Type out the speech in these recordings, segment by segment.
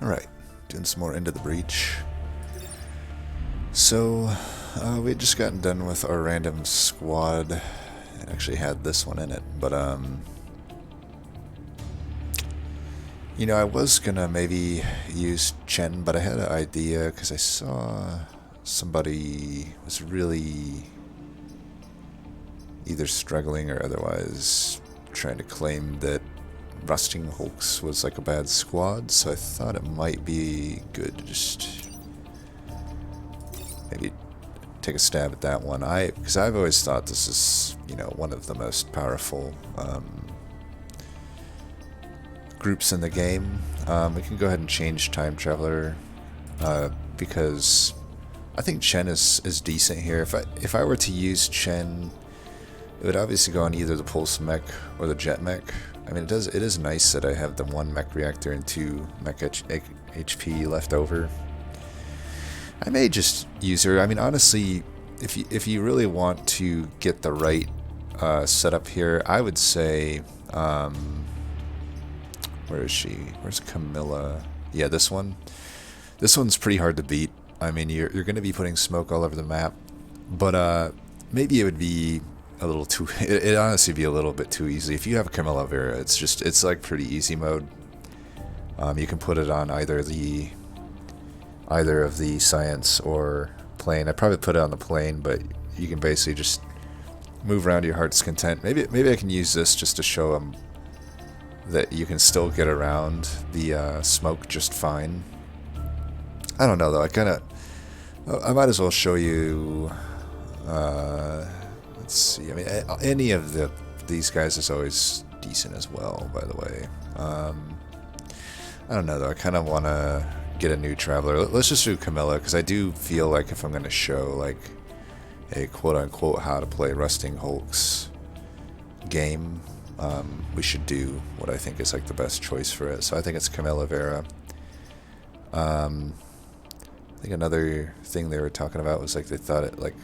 Alright, doing some more Into the Breach. So, we had just gotten done with our random squad. It actually had this one in it, but, you know, I was gonna maybe use Chen, but I had an idea because I saw somebody was really either struggling or otherwise trying to claim that Rusting Hulks was like a bad squad, so I thought it might be good to just maybe take a stab at that one. Because I've always thought this is, you know, one of the most powerful groups in the game. We can go ahead and change Time Traveler because I think Chen is decent here. If I were to use Chen, it would obviously go on either the Pulse Mech or the Jet Mech. I mean, it is nice that I have the 1 mech reactor and 2 mech HP left over. I may just use her. I mean, honestly, if you really want to get the right setup here, I would say, where is she? Where's Camilla? Yeah, this one. This one's pretty hard to beat. I mean, you're going to be putting smoke all over the map, but maybe it would be a little too. It'd honestly be a little bit too easy. If you have Camilla Vera, it's like pretty easy mode. You can put it on either of the science or plane. I'd probably put it on the plane, but you can basically just move around to your heart's content. Maybe I can use this just to show them that you can still get around the smoke just fine. I don't know though. I might as well show you. Let's see. I mean, any of these guys is always decent as well. By the way, I don't know though. I kind of want to get a new traveler. Let's just do Camilla because I do feel like if I'm going to show like a quote-unquote how to play Rusting Hulks game, we should do what I think is like the best choice for it. So I think it's Camilla Vera. I think another thing they were talking about was like they thought it like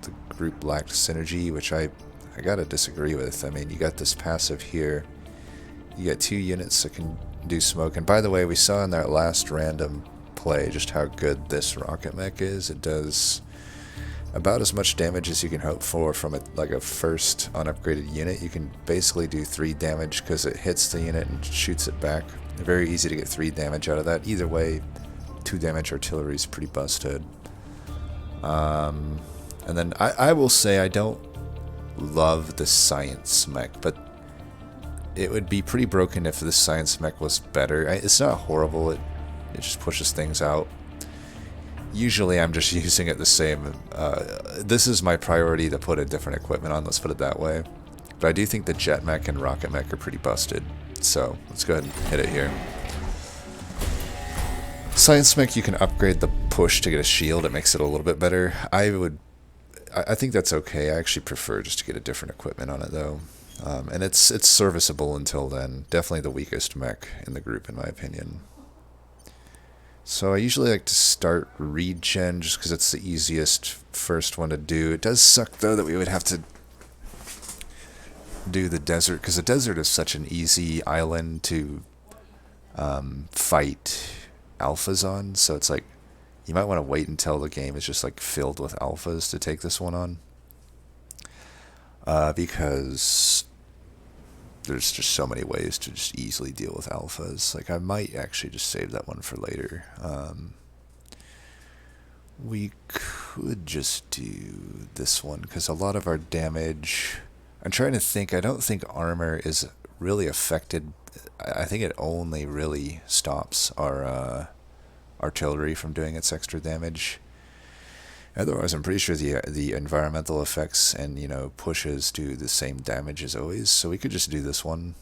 the group lacked synergy, which I gotta disagree with. I mean, you got this passive here. You got 2 units that can do smoke. And by the way, we saw in that last random play just how good this rocket mech is. It does about as much damage as you can hope for from like a first unupgraded unit. You can basically do 3 damage because it hits the unit and shoots it back. Very easy to get 3 damage out of that. Either way, 2 damage artillery is pretty busted. And then I will say I don't love the science mech, but it would be pretty broken if the science mech was better. It's not horrible. It just pushes things out. Usually I'm just using it the same. This is my priority to put a different equipment on, let's put it that way. But I do think the jet mech and rocket mech are pretty busted. So let's go ahead and hit it here. Science mech, you can upgrade the push to get a shield. It makes it a little bit better. I think that's okay. I actually prefer just to get a different equipment on it though. And it's serviceable until then. Definitely the weakest mech in the group in my opinion. So I usually like to start regen just because it's the easiest first one to do. It does suck though that we would have to do the desert because the desert is such an easy island to fight alphas on. So it's like you might want to wait until the game is just like filled with alphas to take this one on. Because there's just so many ways to just easily deal with alphas. Like I might actually just save that one for later. We could just do this one because a lot of our damage. I'm trying to think. I don't think armor is really affected. I think it only really stops our artillery from doing its extra damage. Otherwise, I'm pretty sure the environmental effects and, you know, pushes do the same damage as always. So we could just do this one.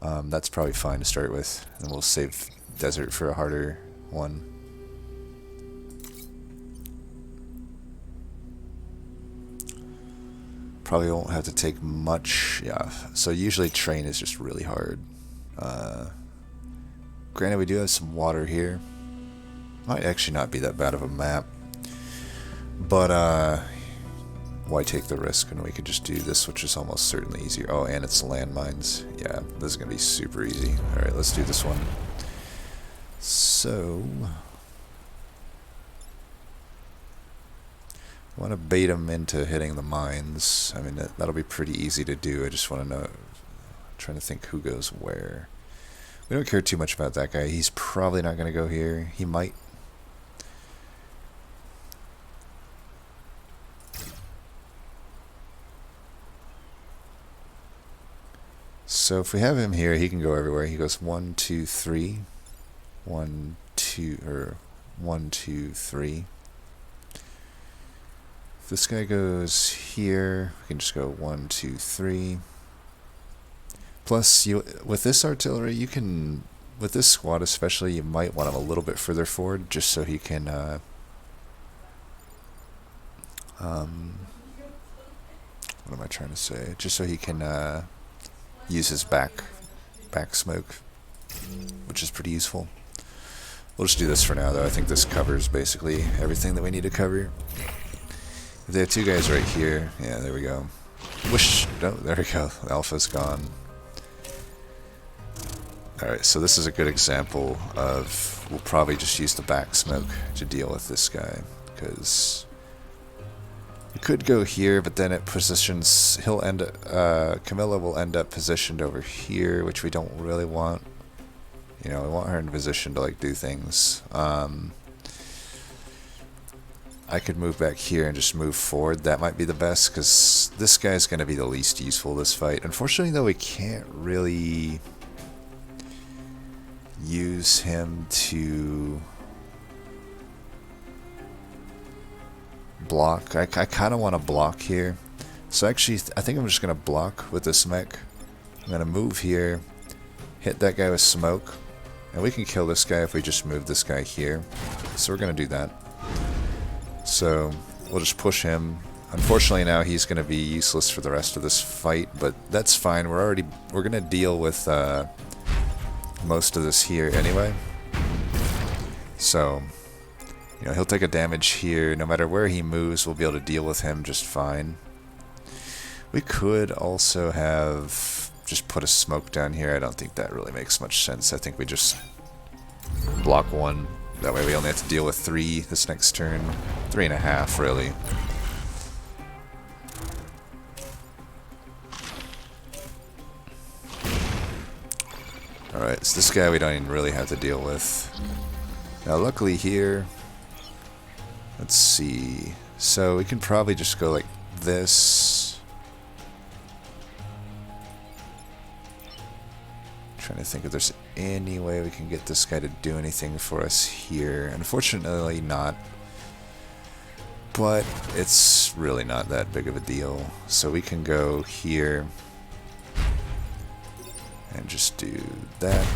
That's probably fine to start with. And we'll save desert for a harder one. Probably won't have to take much. Yeah. So usually train is just really hard. Granted, we do have some water here. Might actually not be that bad of a map. But, why take the risk when we could just do this, which is almost certainly easier. Oh, and it's landmines. Yeah, this is going to be super easy. Alright, let's do this one. So, I want to bait him into hitting the mines. I mean, that'll be pretty easy to do. I just want to know, trying to think who goes where. We don't care too much about that guy. He's probably not going to go here. He might. So if we have him here, he can go everywhere. He goes 1, 2, 3. 1, 2, or 1, 2, 3. If this guy goes here, we can just go 1, 2, 3. Plus, with this artillery, you can, with this squad especially, you might want him a little bit further forward, just so he can, what am I trying to say? Just so he can use his back smoke, which is pretty useful. We'll just do this for now, though. I think this covers basically everything that we need to cover. If they have two guys right here, yeah, there we go. No, there we go. Alpha's gone. Alright, so this is a good example of, we'll probably just use the back smoke to deal with this guy, because we could go here, but then it positions, Camilla will end up positioned over here, which we don't really want. You know, we want her in position to, like, do things. I could move back here and just move forward. That might be the best, because this guy's going to be the least useful this fight. Unfortunately, though, we can't really use him to block. I kind of want to block here. So actually, I think I'm just going to block with this mech. I'm going to move here, hit that guy with smoke, and we can kill this guy if we just move this guy here. So we're going to do that. So we'll just push him. Unfortunately, now he's going to be useless for the rest of this fight, but that's fine. We're going to deal with most of this here anyway. So, you know, he'll take a damage here. No matter where he moves, we'll be able to deal with him just fine. We could also have just put a smoke down here. I don't think that really makes much sense. I think we just block one. That way we only have to deal with 3 this next turn. 3.5, really. Alright, so this guy we don't even really have to deal with. Now luckily here, let's see. So we can probably just go like this. Trying to think if there's any way we can get this guy to do anything for us here. Unfortunately not. But it's really not that big of a deal. So we can go here and just do that.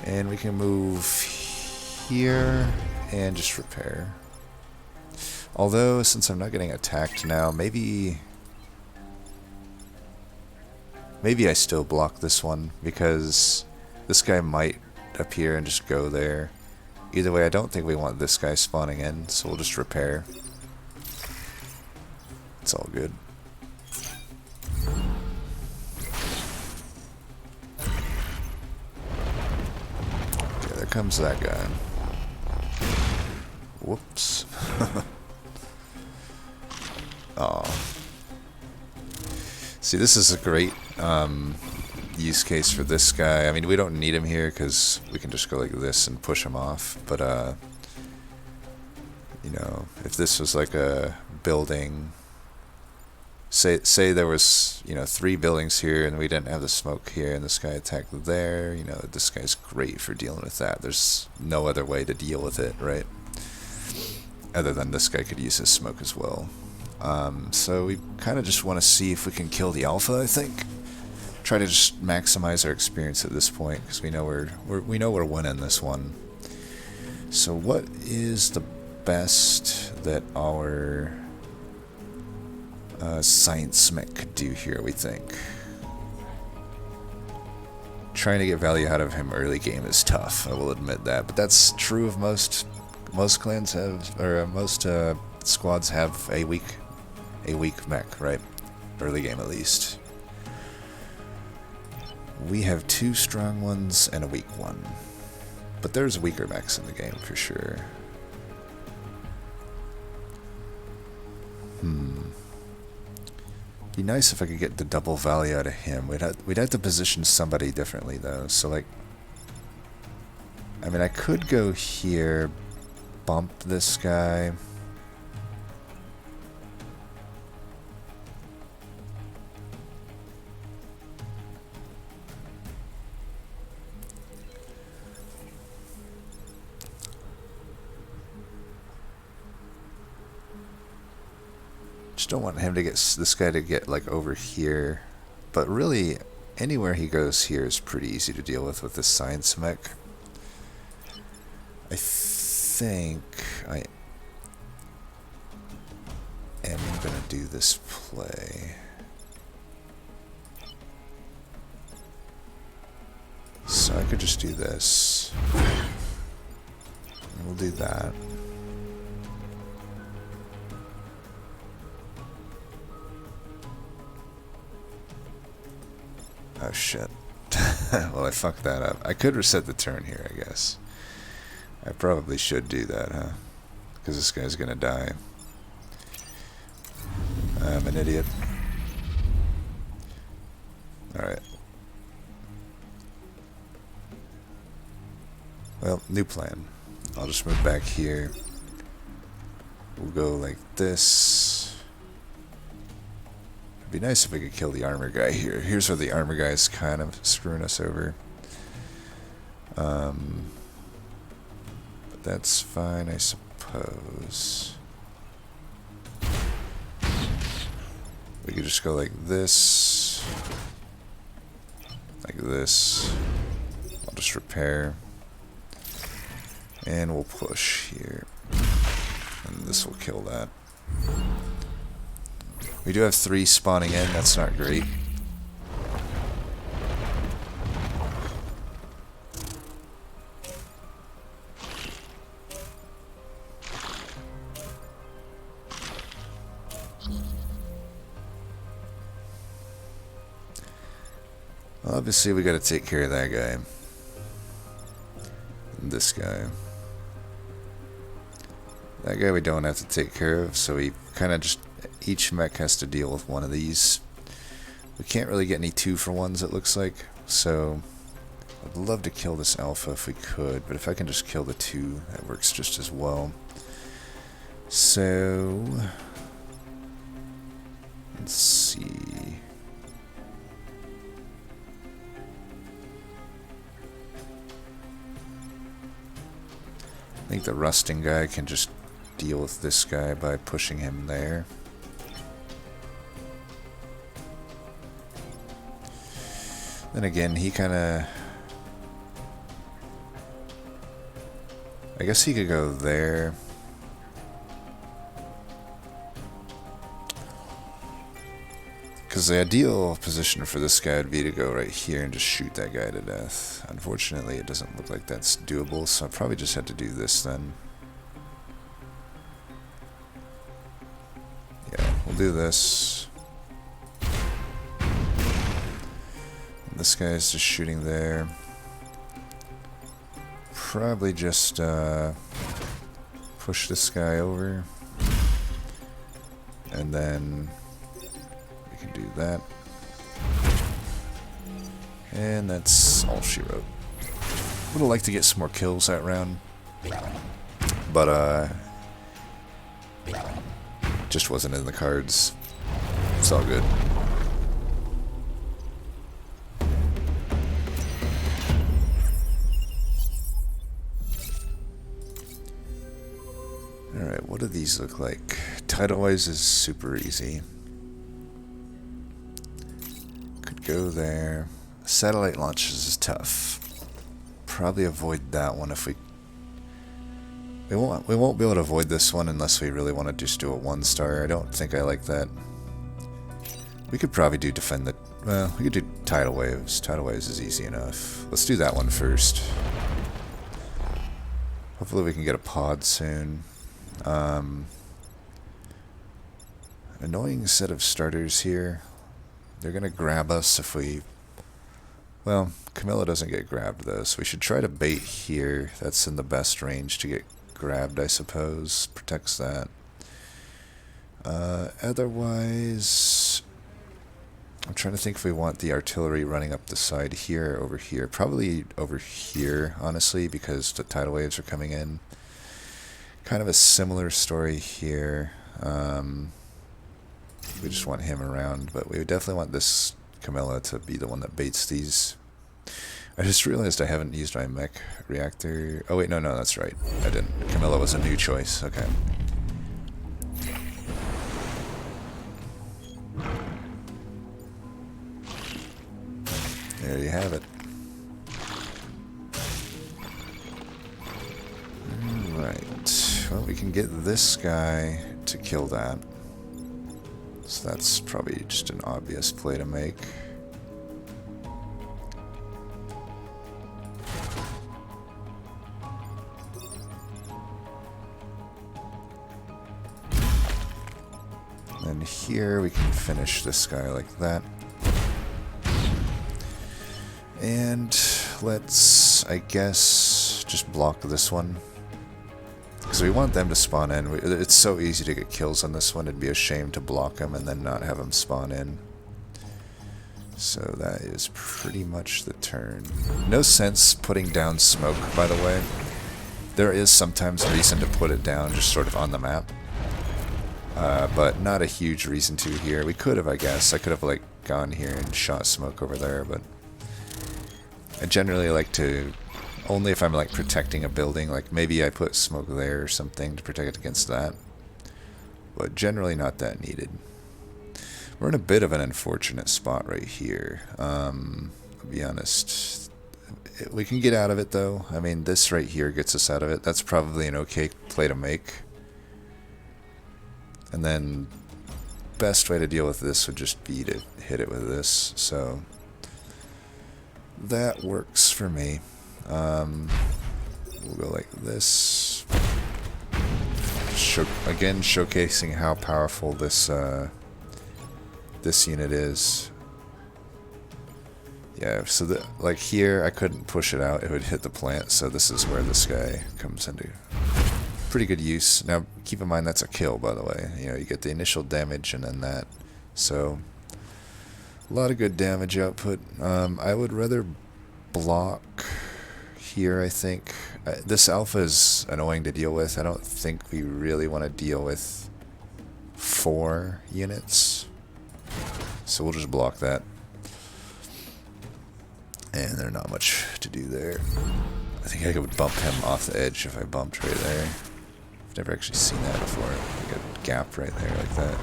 And we can move here and just repair. Although, since I'm not getting attacked now, maybe I still block this one, because this guy might appear and just go there. Either way, I don't think we want this guy spawning in, so we'll just repair. It's all good. Okay, there comes that guy. Whoops. Oh. See, this is a great use case for this guy. I mean, we don't need him here because we can just go like this and push him off. But, you know, if this was like a building, say there was, you know, 3 buildings here and we didn't have the smoke here and this guy attacked there, you know, this guy's great for dealing with that. There's no other way to deal with it, right? Other than this guy could use his smoke as well. So we kind of just want to see if we can kill the alpha, I think. Try to just maximize our experience at this point, because we know we're winning this one. So what is the best that our science mech could do here, we think? Trying to get value out of him early game is tough, I will admit that, but that's true of most clans have, or most squads have a weak mech, right? Early game at least. We have 2 strong ones and a weak one. But there's weaker mechs in the game for sure. Be nice if I could get the double value out of him. We'd have to position somebody differently though. So like, I mean, I could go here, bump this guy. Just don't want him to get this guy to get like over here, but really anywhere he goes here is pretty easy to deal with this science mech. I think I am gonna do this play. So I could just do this. And we'll do that. Oh shit. Well, I fucked that up. I could reset the turn here, I guess. I probably should do that, huh? Because this guy's gonna die. I'm an idiot. Alright. Well, new plan. I'll just move back here. We'll go like this. It'd be nice if we could kill the armor guy here. Here's where the armor guy is kind of screwing us over. But that's fine, I suppose. We could just go like this. Like this. I'll just repair. And we'll push here. And this will kill that. We do have 3 spawning in, that's not great. Well, obviously we gotta take care of that guy. And this guy. That guy we don't have to take care of, so we kind of just... Each mech has to deal with one of these. We can't really get any 2-for-1s, it looks like. So, I'd love to kill this alpha if we could, but if I can just kill the 2, that works just as well. So, let's see. I think the rusting guy can just deal with this guy by pushing him there. Then again, he kind of... I guess he could go there. Because the ideal position for this guy would be to go right here and just shoot that guy to death. Unfortunately, it doesn't look like that's doable, so I probably just had to do this then. Yeah, we'll do this. This guy's just shooting there. Probably just push this guy over. And then we can do that. And that's all she wrote. Would have liked to get some more kills that round. But just wasn't in the cards. It's all good. Alright, what do these look like? Tidal Waves is super easy. Could go there. Satellite launches is tough. Probably avoid that one if we... We won't be able to avoid this one unless we really want to just do a 1-star. I don't think I like that. We could probably do defend the... Well, we could do Tidal Waves. Tidal Waves is easy enough. Let's do that one first. Hopefully we can get a pod soon. Annoying set of starters here. They're gonna grab us if we Well, Camilla doesn't get grabbed though, so we should try to bait here. That's in the best range to get grabbed, I suppose. Protects that. Otherwise, I'm trying to think if we want the artillery running up the side here or over here. Probably over here, honestly, because the tidal waves are coming in. Kind of a similar story here. We just want him around, but we would definitely want this Camilla to be the one that baits these. I just realized I haven't used my mech reactor. Oh wait, no, that's right. I didn't. Camilla was a new choice. Okay. There you have it. Alright. Well, we can get this guy to kill that. So that's probably just an obvious play to make. And here we can finish this guy like that. And let's, I guess, just block this one. Because we want them to spawn in. It's so easy to get kills on this one. It'd be a shame to block them and then not have them spawn in. So that is pretty much the turn. No sense putting down smoke, by the way. There is sometimes a reason to put it down just sort of on the map. But not a huge reason to here. We could have, I guess. I could have like gone here and shot smoke over there, but I generally like to, only if I'm like protecting a building, like maybe I put smoke there or something to protect it against that. But generally not that needed. We're in a bit of an unfortunate spot right here. I'll be honest. We can get out of it though. I mean, this right here gets us out of it. That's probably an okay play to make. And then best way to deal with this would just be to hit it with this. So that works for me. We'll go like this. Again, showcasing how powerful this this unit is. Yeah, so like here, I couldn't push it out; it would hit the plant. So this is where this guy comes into pretty good use. Now, keep in mind that's a kill, by the way. You know, you get the initial damage and then that. So a lot of good damage output. I would rather block here, I think. This alpha is annoying to deal with. I don't think we really want to deal with 4 units. So we'll just block that. And there's not much to do there. I think I would bump him off the edge if I bumped right there. I've never actually seen that before. Like a gap right there like that.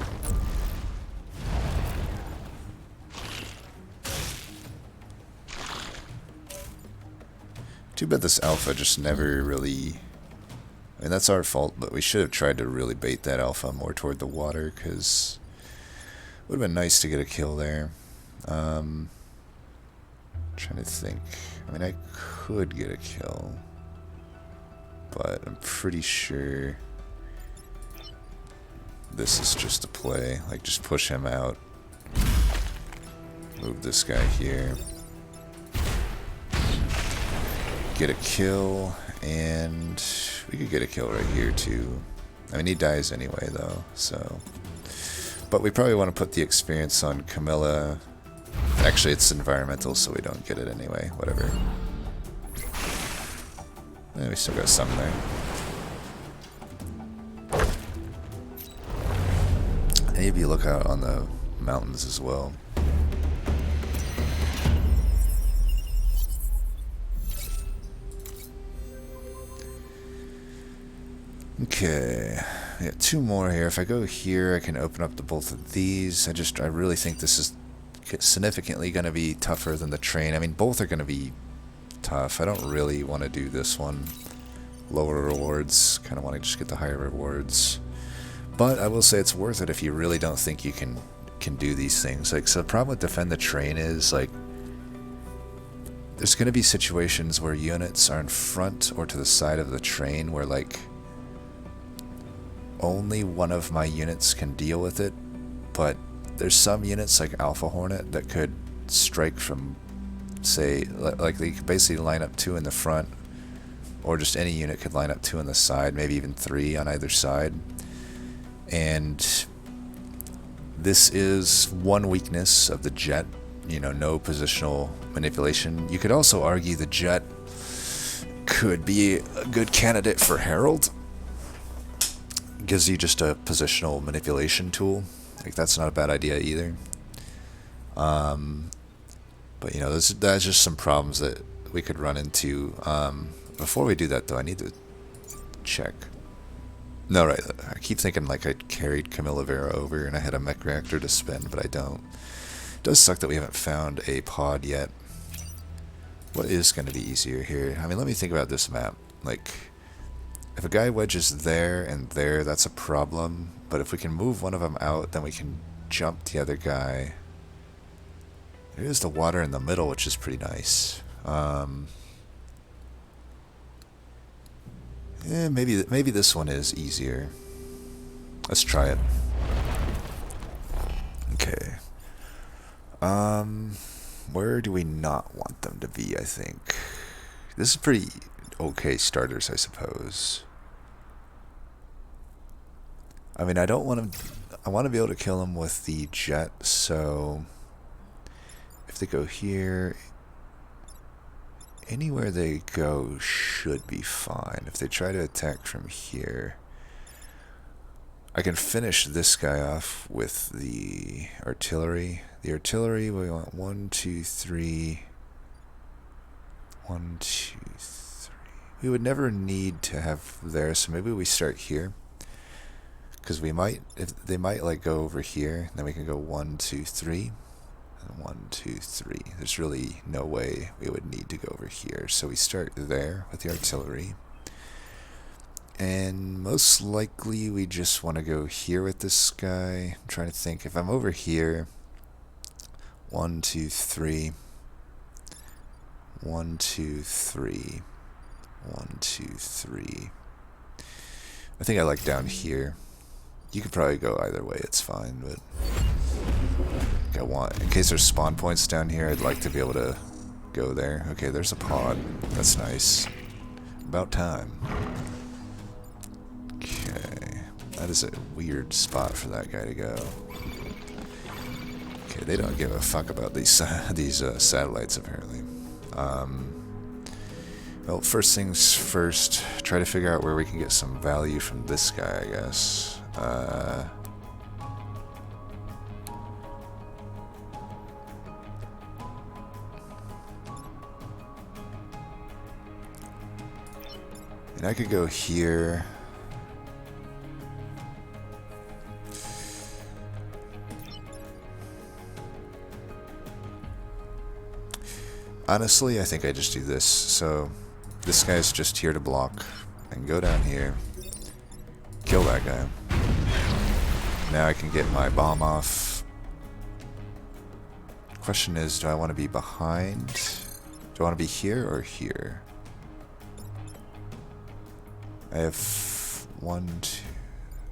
Too bad this alpha just never really... I mean, that's our fault, but we should have tried to really bait that alpha more toward the water, because it would have been nice to get a kill there. Trying to think. I mean, I could get a kill, but I'm pretty sure this is just a play. Like, just push him out. Move this guy here. Get a kill, and we could get a kill right here too. I mean, he dies anyway though, so. But we probably want to put the experience on Camilla. Actually, it's environmental, so we don't get it anyway. Whatever. Yeah, we still got some there. Maybe look out on the mountains as well. Okay, yeah, 2 more here. If I go here, I can open up to both of these. I really think this is significantly going to be tougher than the train. I mean, both are going to be tough. I don't really want to do this one. Lower rewards, kind of want to just get the higher rewards. But I will say it's worth it if you really don't think you can do these things. Like, so the problem with Defend the Train is, like, there's going to be situations where units are in front or to the side of the train where, like, only one of my units can deal with it, but there's some units like Alpha Hornet that could strike from say, like they could basically line up 2 in the front, or just any unit could line up 2 on the side, maybe even 3 on either side. And this is one weakness of the jet, you know, no positional manipulation. You could also argue the jet could be a good candidate for Herald. Gives you just a positional manipulation tool. Like, that's not a bad idea either. But you know, that's just some problems that we could run into. Before we do that though, I need to check. No, right, I keep thinking like I carried Camilla Vera over and I had a mech reactor to spend, but I don't. It does suck that we haven't found a pod yet. What is going to be easier here? I mean, let me think about this map. Like, if a guy wedges there and there, that's a problem. But if we can move one of them out, then we can jump the other guy. There is the water in the middle, which is pretty nice. Maybe this one is easier. Let's try it. Okay. Where do we not want them to be, I think? This is pretty okay starters, I suppose. I mean, I don't want to... I want to be able to kill them with the jet, so... If they go here... Anywhere they go should be fine. If they try to attack from here... I can finish this guy off with the artillery. The artillery, we want 1, 2, 3... 1, 2, 3... We would never need to have there, so maybe we start here. Because we might, if they might like go over here, then we can go 1, 2, 3, and 1, 2, 3. There's really no way we would need to go over here, so we start there with the artillery. And most likely we just want to go here with this guy. I'm trying to think, if I'm over here, 1, 2, 3, 1, 2, 3, 1, 2, 3. I think I like down here. You could probably go either way, it's fine, but in case there's spawn points down here, I'd like to be able to go there. Okay, there's a pod. That's nice. About time. Okay. That is a weird spot for that guy to go. Okay, they don't give a fuck about these satellites, apparently. Well, first things first, try to figure out where we can get some value from this guy, I guess. And I could go here. Honestly, I think I just do this. So this guy's just here to block. And go down here. Kill that guy. Now I can get my bomb off. Question is, do I want to be behind? Do I want to be here or here? I have 1, 2...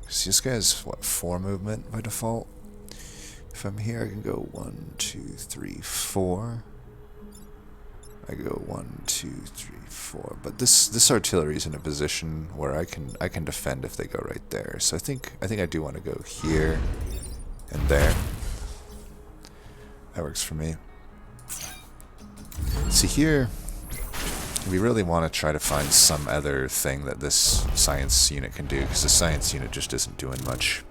See, this guy has, what, 4 movement by default? If I'm here, I can go 1, 2, 3, 4. I go 1, 2, 3, 4. But this artillery is in a position where I can defend if they go right there. So I think I do want to go here and there. That works for me. See here, we really want to try to find some other thing that this science unit can do, because the science unit just isn't doing much.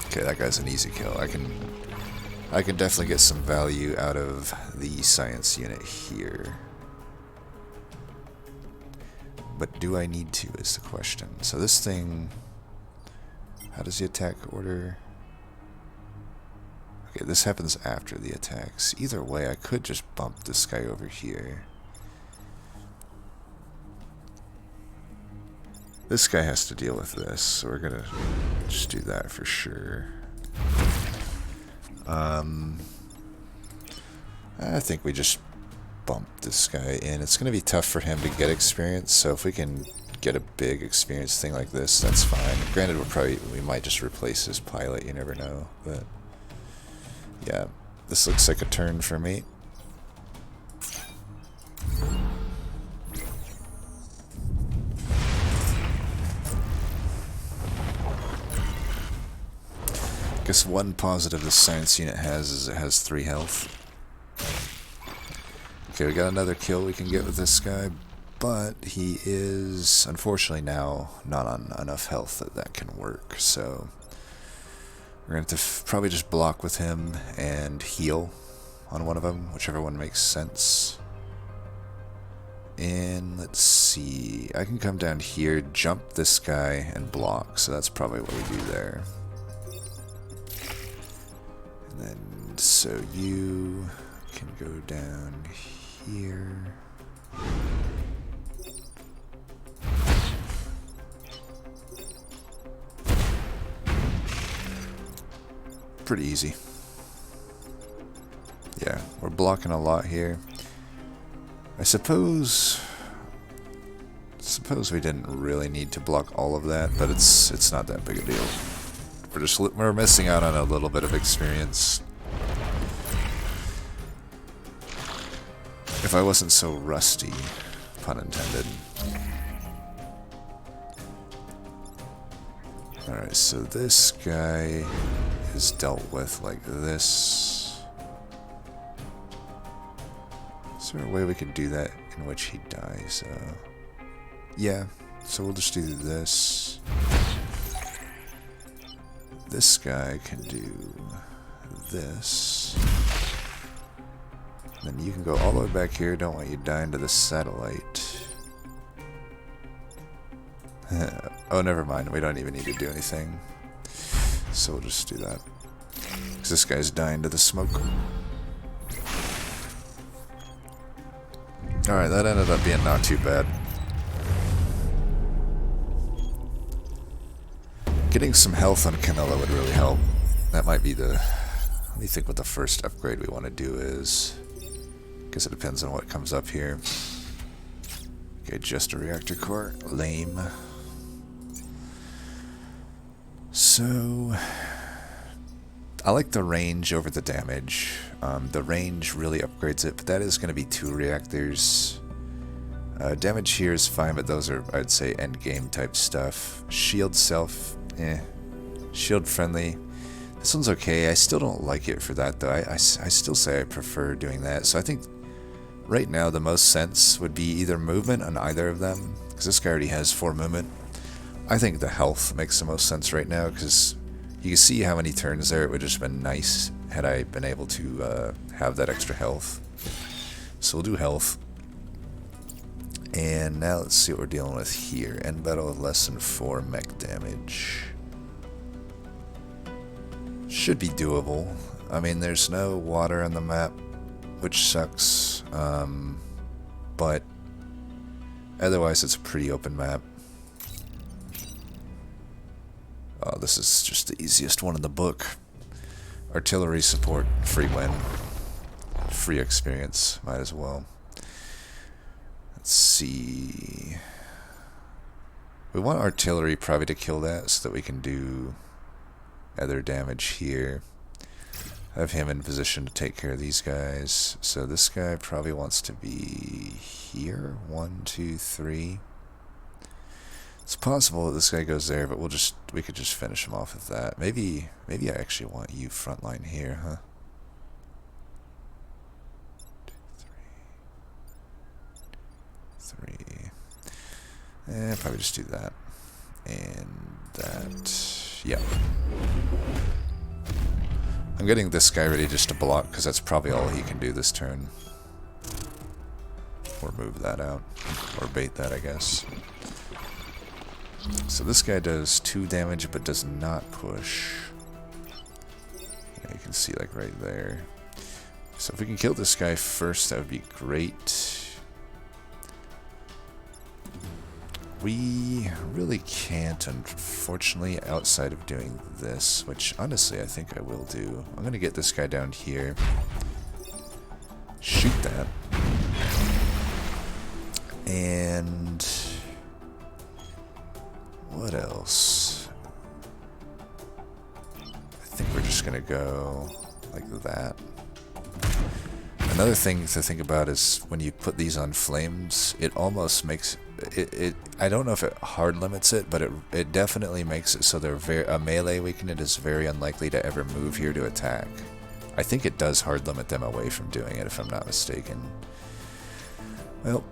Okay, that guy's an easy kill. I can definitely get some value out of the science unit here. But do I need to is the question. So this thing, how does the attack order? Okay, this happens after the attacks. Either way, I could just bump this guy over here. This guy has to deal with this, so we're gonna just do that for sure. I think we just bump this guy in. It's going to be tough for him to get experience, so if we can get a big experience thing like this, that's fine. Granted, we might just replace his pilot, you never know, but yeah. This looks like a turn for me. Guess one positive this science unit has is it has 3 health. Okay, we got another kill we can get with this guy, but he is unfortunately now not on enough health that that can work, so we're going to have to probably just block with him and heal on one of them, whichever one makes sense. And let's see, I can come down here, jump this guy, and block, so that's probably what we do there. And then, so you can go down here. Pretty easy. Yeah, we're blocking a lot here. I suppose we didn't really need to block all of that, but it's not that big a deal. We're missing out on a little bit of experience. If I wasn't so rusty, pun intended. Alright, so this guy is dealt with like this. Is there a way we could do that in which he dies? Yeah, so we'll just do this. This guy can do this. Then you can go all the way back here. Don't want you dying to the satellite. Oh, never mind. We don't even need to do anything. So we'll just do that. Because this guy's dying to the smoke. Alright, that ended up being not too bad. Getting some health on Camilla would really help. That might be the... Let me think what the first upgrade we want to do is. Guess it depends on what comes up here. Okay, just a reactor core. Lame. So... I like the range over the damage. The range really upgrades it, but that is going to be 2 reactors. Damage here is fine, but those are, I'd say, endgame type stuff. Shield self, Shield friendly. This one's okay. I still don't like it for that, though. I still say I prefer doing that. So I think right now the most sense would be either movement on either of them, because this guy already has 4 movement. I think the health makes the most sense right now, because you can see how many turns there. It would just have been nice had I been able to have that extra health. So we'll do health. And now let's see what we're dealing with here. End battle with less than 4 mech damage. Should be doable. I mean, there's no water on the map, which sucks. But otherwise, it's a pretty open map. Oh, this is just the easiest one in the book. Artillery support, free win. Free experience, might as well. Let's see. We want artillery probably to kill that so that we can do other damage here. Have him in position to take care of these guys. So this guy probably wants to be here. 1, 2, 3. It's possible that this guy goes there, but we could just finish him off with that. Maybe I actually want you frontline here, huh? 2, 3. Probably just do that. And that. Yep. I'm getting this guy ready just to block, because that's probably all he can do this turn. Or move that out. Or bait that, I guess. So this guy does 2 damage, but does not push. Yeah, you can see, like, right there. So if we can kill this guy first, that would be great. We really can't, unfortunately, outside of doing this, which, honestly, I think I will do. I'm going to get this guy down here. Shoot that. And... what else? I think we're just going to go like that. Another thing to think about is when you put these on flames, it almost makes it. I don't know if it hard limits it, but it definitely makes it so a melee weakened is very unlikely to ever move here to attack. I think it does hard limit them away from doing it, if I'm not mistaken. Well,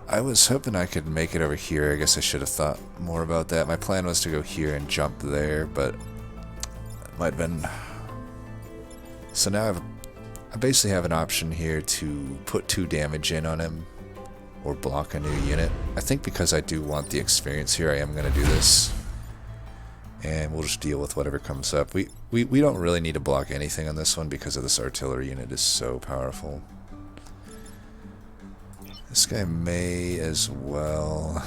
I was hoping I could make it over here. I guess I should have thought more about that. My plan was to go here and jump there, but it might have been. So now I basically have an option here to put 2 damage in on him or block a new unit. I think because I do want the experience here, I am going to do this. And we'll just deal with whatever comes up. We don't really need to block anything on this one because of this artillery unit is so powerful. This guy may as well.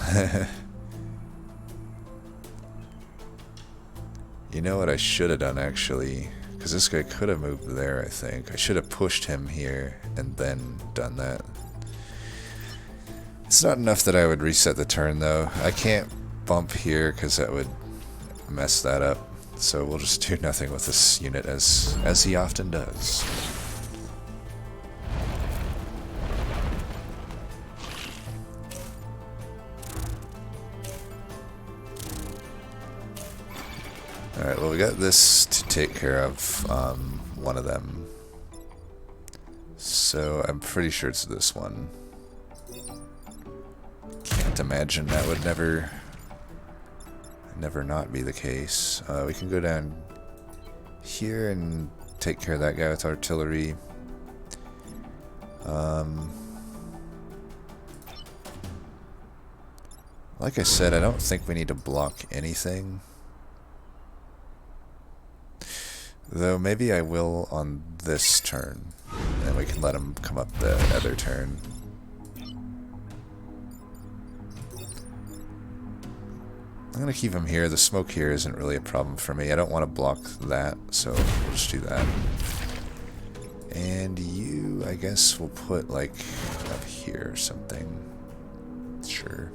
You know what I should have done actually? Because this guy could have moved there, I think. I should have pushed him here and then done that. It's not enough that I would reset the turn though. I can't bump here because that would mess that up. So we'll just do nothing with this unit as he often does. Alright, well we got this to take care of one of them. So I'm pretty sure it's this one. Can't imagine that would never not be the case. We can go down here and take care of that guy with artillery. Like I said, I don't think we need to block anything. Though maybe I will on this turn, and we can let him come up the other turn. I'm going to keep him here. The smoke here isn't really a problem for me. I don't want to block that, so we'll just do that. And you, I guess we'll put like up here or something. Sure.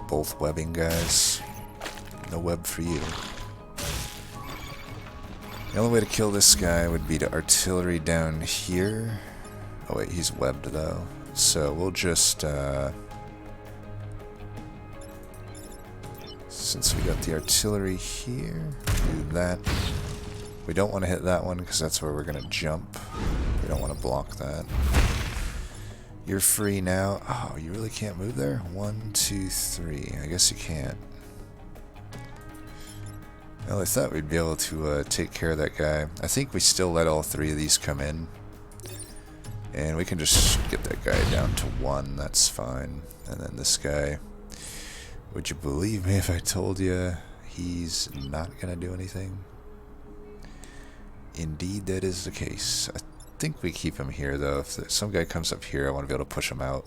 Both webbing guys. No web for you. The only way to kill this guy would be to artillery down here. Oh wait, he's webbed though. So we'll just, since we got the artillery here, do that. We don't want to hit that one because that's where we're going to jump. We don't want to block that. You're free now. Oh, you really can't move there? 1, 2, 3. I guess you can't. Well, I thought we'd be able to take care of that guy. I think we still let all 3 of these come in. And we can just get that guy down to 1. That's fine. And then this guy. Would you believe me if I told you he's not going to do anything? Indeed, that is the case. I think we keep him here, though. If some guy comes up here, I want to be able to push him out.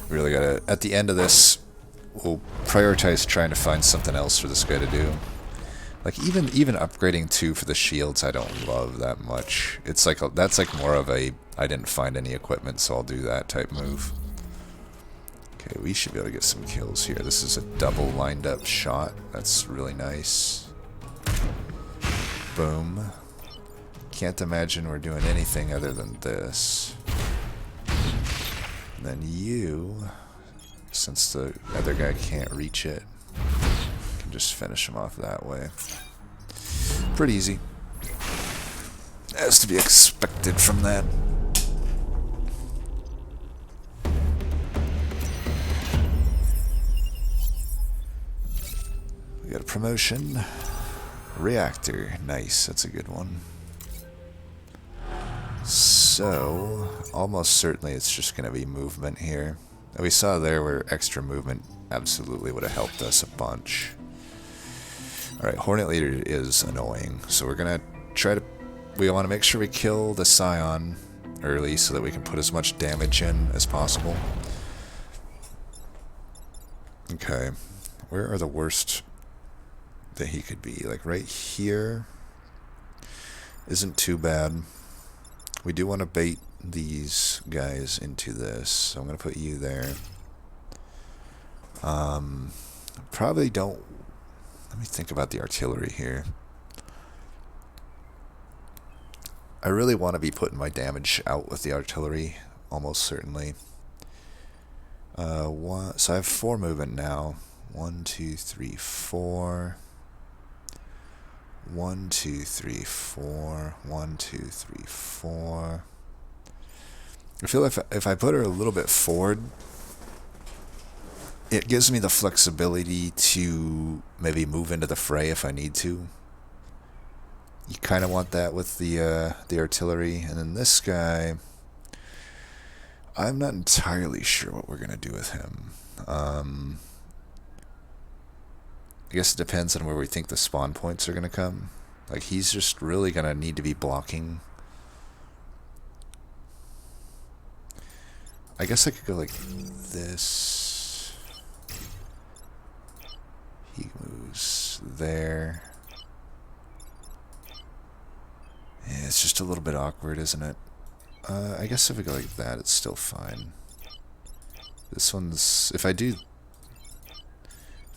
Really gotta... At the end of this, we'll prioritize trying to find something else for this guy to do. Like even upgrading 2 for the shields, I don't love that much. It's like that's like more of a I didn't find any equipment, so I'll do that type move. Okay, we should be able to get some kills here. This is a double lined up shot. That's really nice. Boom. Can't imagine we're doing anything other than this. And then you, since the other guy can't reach it, can just finish him off that way. Pretty easy. As to be expected from that. We got a promotion. Reactor. Nice, that's a good one. So, almost certainly it's just going to be movement here. We saw there where extra movement absolutely would have helped us a bunch. Alright, Hornet Leader is annoying, so we're going to try to... We want to make sure we kill the Scion early so that we can put as much damage in as possible. Okay, where are the worst that he could be? Like right here isn't too bad. We do want to bait these guys into this, so I'm going to put you there. Probably don't... Let me think about the artillery here. I really want to be putting my damage out with the artillery, almost certainly. So I have 4 movement now. 1, 2, 3, 4. 1, 2, 3, 4. 1, 2, 3, 4. I feel like if I put her a little bit forward, it gives me the flexibility to maybe move into the fray if I need to. You kind of want that with the artillery. And then this guy, I'm not entirely sure what we're going to do with him. I guess it depends on where we think the spawn points are going to come. Like, he's just really going to need to be blocking. I guess I could go like this. He moves there. Yeah, it's just a little bit awkward, isn't it? I guess if we go like that, it's still fine. This one's... If I do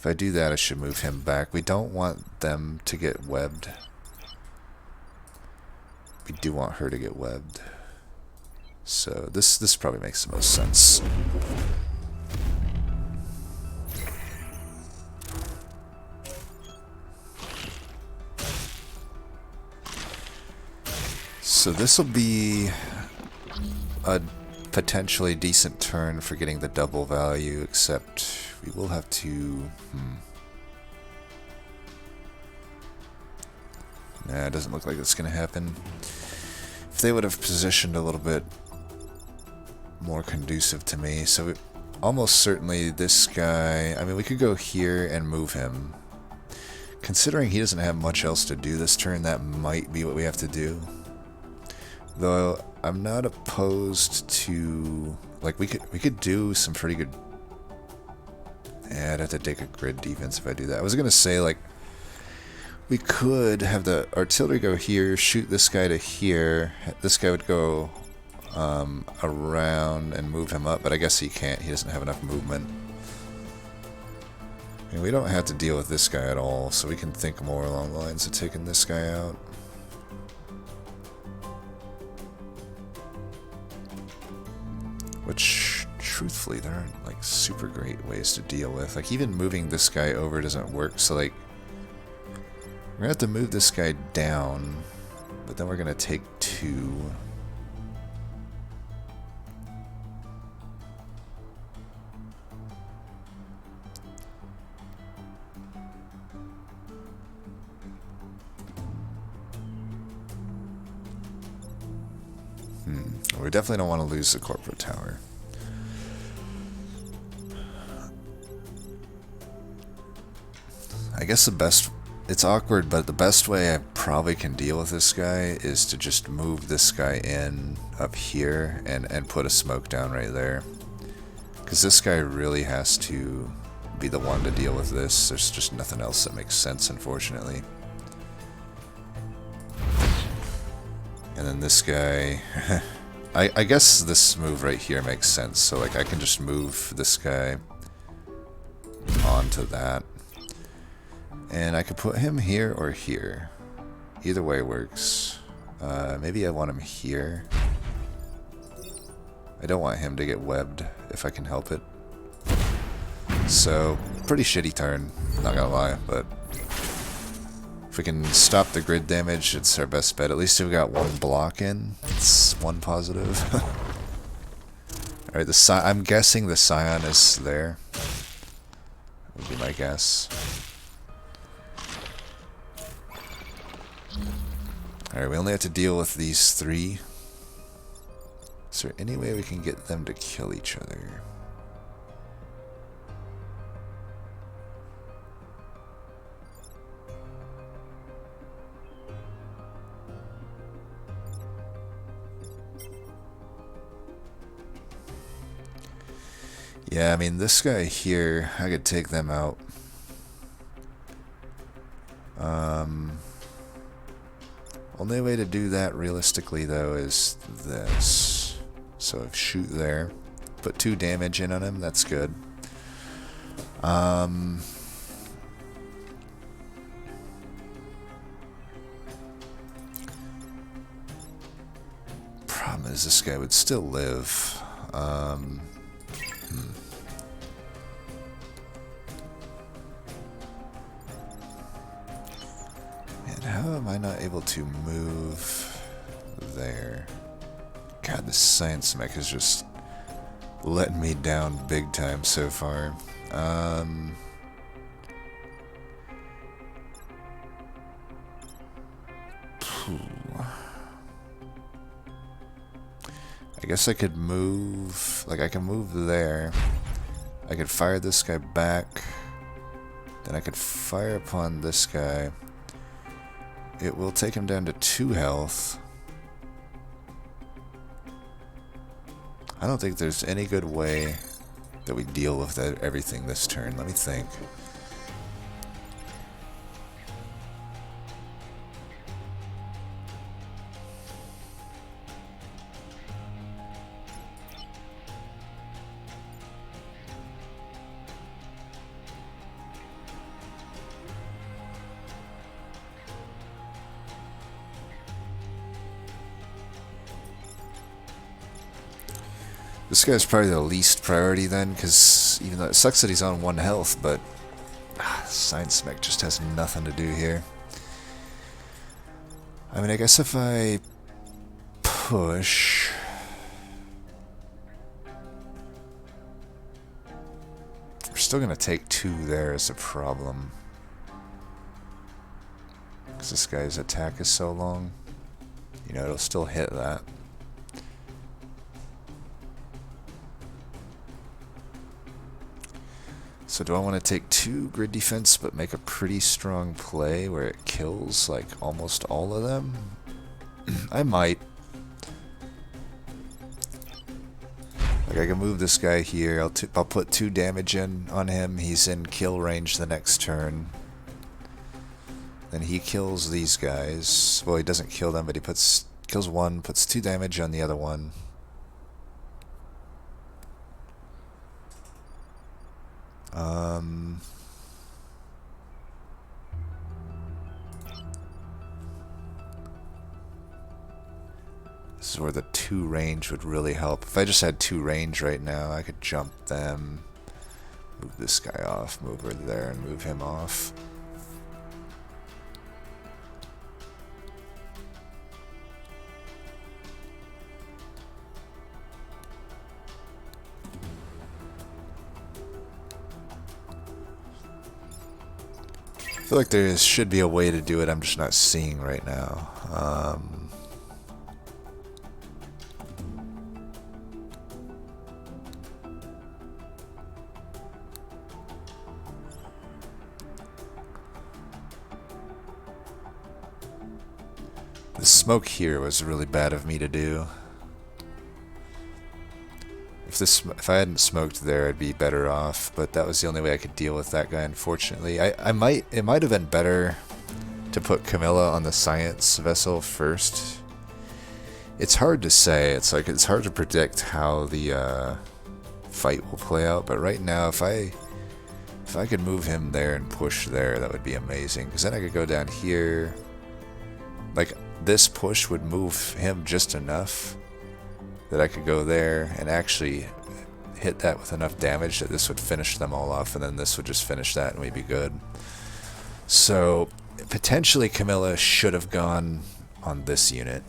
that, I should move him back. We don't want them to get webbed. We do want her to get webbed. So this probably makes the most sense. So this will be a potentially decent turn for getting the double value, except we will have to... Nah, it doesn't look like it's going to happen. If they would have positioned a little bit more conducive to me, so almost certainly this guy... I mean, we could go here and move him. Considering he doesn't have much else to do this turn, that might be what we have to do. Though I'm not opposed to, like, we could do some pretty good... I'd have to take a grid defense if I do that. I was gonna say, like, we could have the artillery go here, shoot this guy to here. This guy would go around and move him up, but I guess he can't. He doesn't have enough movement. I mean, we don't have to deal with this guy at all, so we can think more along the lines of taking this guy out. Which, truthfully, there aren't, like, super great ways to deal with. Like, even moving this guy over doesn't work, so, like, we're gonna have to move this guy down, but then we're gonna take 2. We definitely don't want to lose the corporate tower. I guess the best... It's awkward, but the best way I probably can deal with this guy is to just move this guy in up here and put a smoke down right there. Because this guy really has to be the one to deal with this. There's just nothing else that makes sense, unfortunately. And then this guy... I guess this move right here makes sense. So, like, I can just move this guy onto that. And I could put him here or here. Either way works. Maybe I want him here. I don't want him to get webbed if I can help it. So, pretty shitty turn, not gonna lie, but if we can stop the grid damage, it's our best bet. At least we've got 1 block in. It's 1 positive. Alright, I'm guessing the Scion is there. Would be my guess. Alright, we only have to deal with these 3. Is there any way we can get them to kill each other? Yeah, I mean, this guy here, I could take them out. Only way to do that realistically, though, is this. So shoot there. Put 2 damage in on him, that's good. Um, problem is this guy would still live. And how am I not able to move there? God, this science mech is just letting me down big time so far. I guess I could move, like I can move there. I could fire this guy back. Then I could fire upon this guy. It will take him down to 2 health. I don't think there's any good way that we deal with everything this turn. Let me think. This guy's probably the least priority then, because even though it sucks that he's on 1 health, but Science Mech just has nothing to do here. I mean, I guess if I push... We're still going to take 2 there as a problem. Because this guy's attack is so long. You know, it'll still hit that. So do I want to take 2 grid defense but make a pretty strong play where it kills like almost all of them? I might. Like I can move this guy here, I'll put 2 damage in on him, he's in kill range the next turn. Then he kills these guys. Well, he doesn't kill them, but he kills 1, puts 2 damage on the other one. This is where the 2 range would really help. If I just had 2 range right now, I could jump them, move this guy off, move her there, and move him off. I feel like there should be a way to do it, I'm just not seeing right now. The smoke here was really bad of me to do. If I hadn't smoked there, I'd be better off, but that was the only way I could deal with that guy, unfortunately. It might have been better to put Camilla on the science vessel first. It's hard to say. It's hard to predict how the fight will play out, but right now, if I could move him there and push there, that would be amazing, because then I could go down here. Like, this push would move him just enough that I could go there and actually hit that with enough damage that this would finish them all off, and then this would just finish that and we'd be good. So potentially Camilla should have gone on this unit.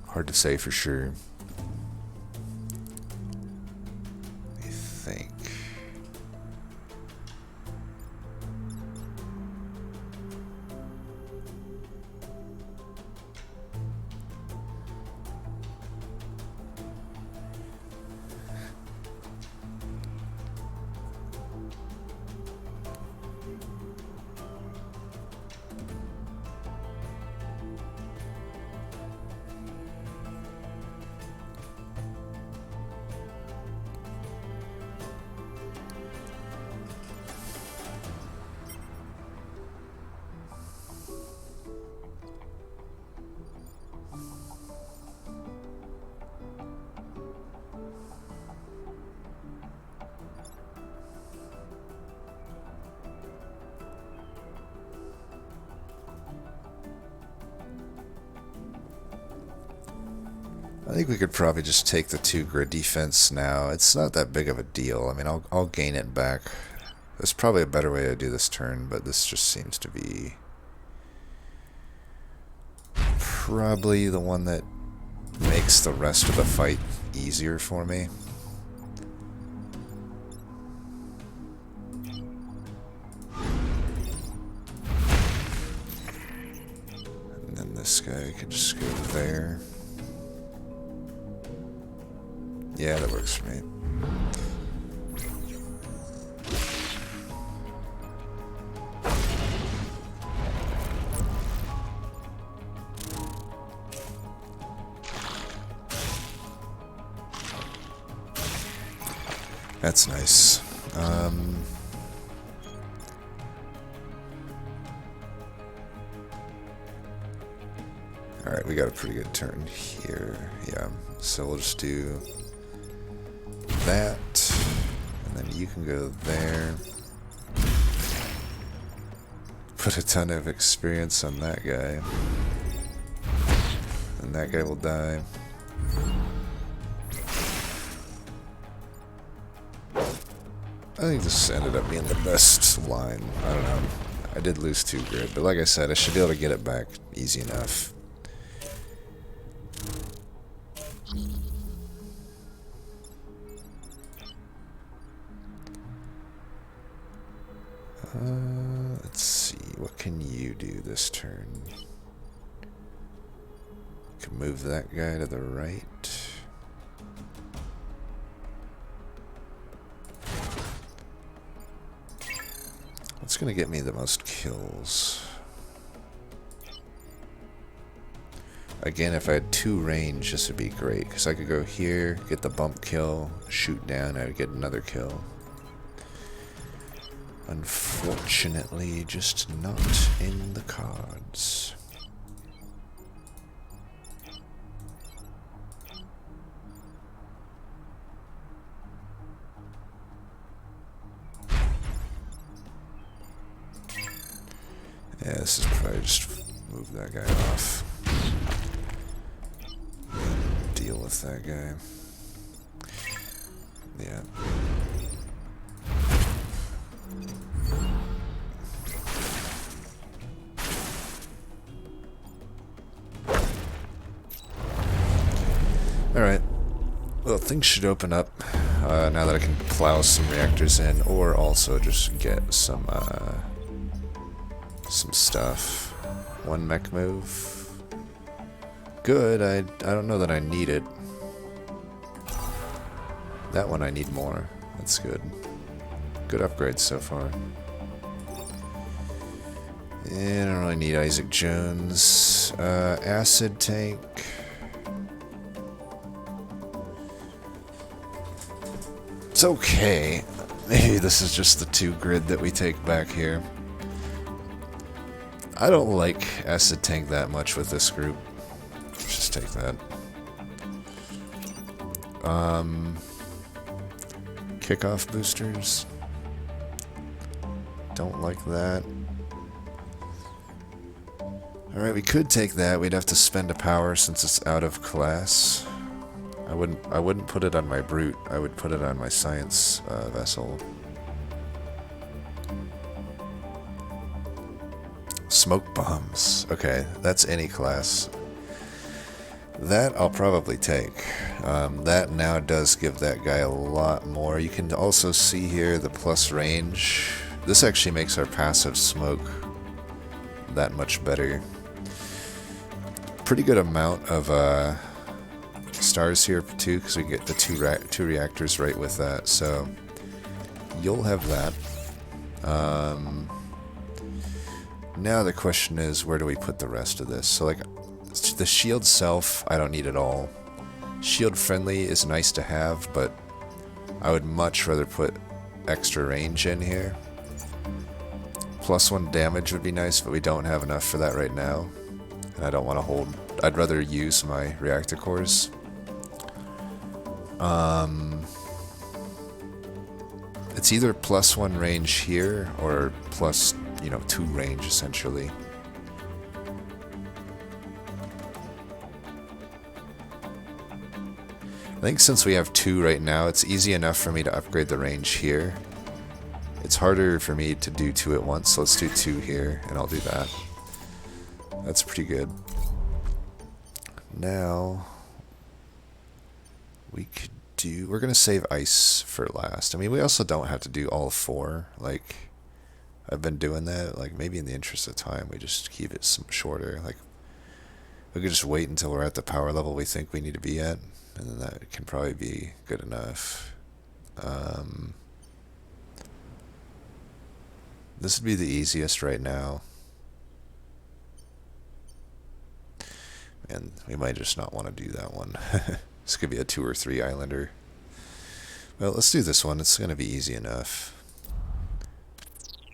Hard to say for sure. I think. think we could probably just take the 2 grid defense now. It's not that big of a deal. I mean, I'll gain it back. There's probably a better way to do this turn, but this just seems to be probably the one that makes the rest of the fight easier for me. And then this guy could just go there. Yeah, that works for me. That's nice. Alright, we got a pretty good turn here. Yeah, so we'll just do that, and then you can go there. Put a ton of experience on that guy. And that guy will die. I think this ended up being the best line. I don't know. I did lose 2 grid, but like I said, I should be able to get it back easy enough. Let's see. What can you do this turn? You can move that guy to the right. What's going to get me the most kills? Again, if I had 2 range, this would be great, because I could go here, get the bump kill, shoot down, I would get another kill. Unfortunately, just not in the cards. Yeah, this is probably just move that guy off. Deal with that guy. Yeah. Alright. Well, things should open up now that I can plow some reactors in, or also just get some stuff. 1 mech move. Good. I don't know that I need it. That one I need more. That's good. Good upgrades so far. Yeah, I don't really need Isaac Jones. Acid tank. It's okay. Maybe this is just the 2 grid that we take back here. I don't like Acid Tank that much with this group. Let's just take that. Kickoff boosters. Don't like that. Alright, we could take that. We'd have to spend a power since it's out of class. I wouldn't put it on my brute. I would put it on my science vessel. Smoke bombs. Okay, that's any class. That I'll probably take. That now does give that guy a lot more. You can also see here the plus range. This actually makes our passive smoke that much better. Pretty good amount of stars here too, because we get the two reactors right with that. So you'll have that. Now the question is, where do we put the rest of this? So like the shield self, I don't need at all. Shield friendly is nice to have, but I would much rather put extra range in here. +1 damage would be nice, but we don't have enough for that right now. And I don't want to hold... I'd rather use my reactor cores. It's either +1 range here, or plus, 2 range, essentially. I think since we have 2 right now, it's easy enough for me to upgrade the range here. It's harder for me to do 2 at once, so let's do 2 here, and I'll do that. That's pretty good. Now, we could do... We're going to save ice for last. I mean, we also don't have to do all 4. Like, I've been doing that. Like, maybe in the interest of time, we just keep it some shorter. Like, we could just wait until we're at the power level we think we need to be at, and then that can probably be good enough. This would be the easiest right now. And we might just not want to do that one. This could be a 2 or 3 islander. Well, let's do this one. It's going to be easy enough.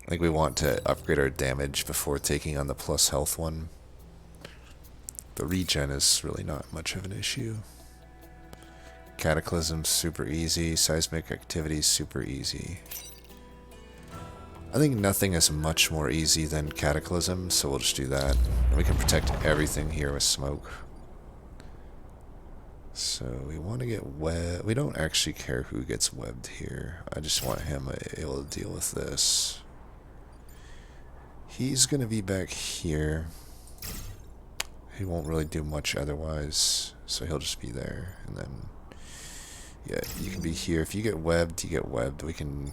I think we want to upgrade our damage before taking on the plus health one. The regen is really not much of an issue. Cataclysm, super easy. Seismic activity, super easy. I think nothing is much more easy than Cataclysm, so we'll just do that. And we can protect everything here with smoke. So we want to get webbed. We don't actually care who gets webbed here. I just want him able to deal with this. He's going to be back here. He won't really do much otherwise, so he'll just be there. And then, yeah, you can be here. If you get webbed, you get webbed. We can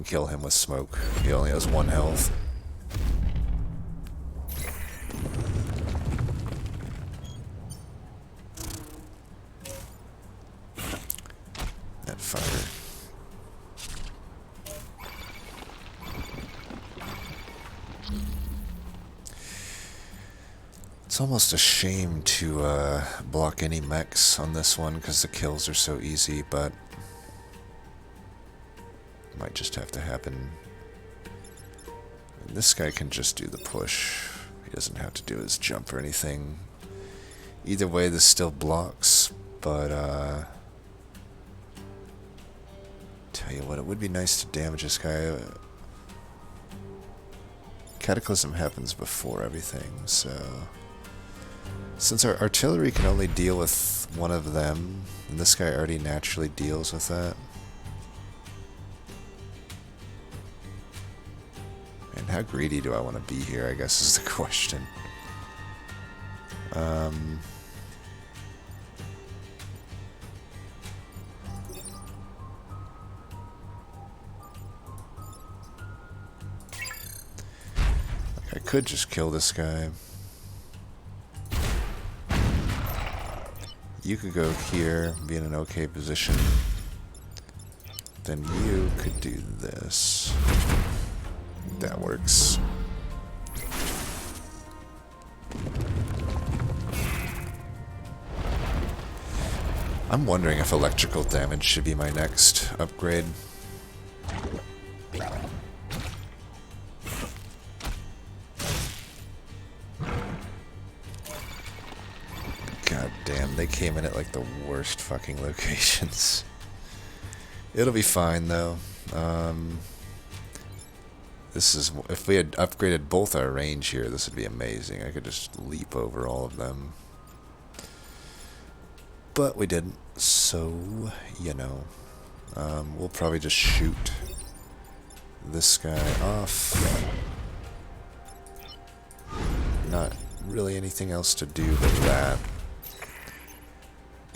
kill him with smoke. He only has 1 health. That fire. It's almost a shame to block any mechs on this one because the kills are so easy, but might just have to happen. And this guy can just do the push. He doesn't have to do his jump or anything. Either way, this still blocks, but tell you what, it would be nice to damage this guy. Cataclysm happens before everything, so since our artillery can only deal with 1 of them, and this guy already naturally deals with that. And how greedy do I want to be here, I guess is the question. I could just kill this guy. You could go here, be in an okay position. Then you could do this. That works. I'm wondering if electrical damage should be my next upgrade. God damn, they came in at like the worst fucking locations. It'll be fine though. This is, if we had upgraded both our range here, this would be amazing. I could just leap over all of them. But we didn't, so, you know. We'll probably just shoot this guy off. Not really anything else to do but that.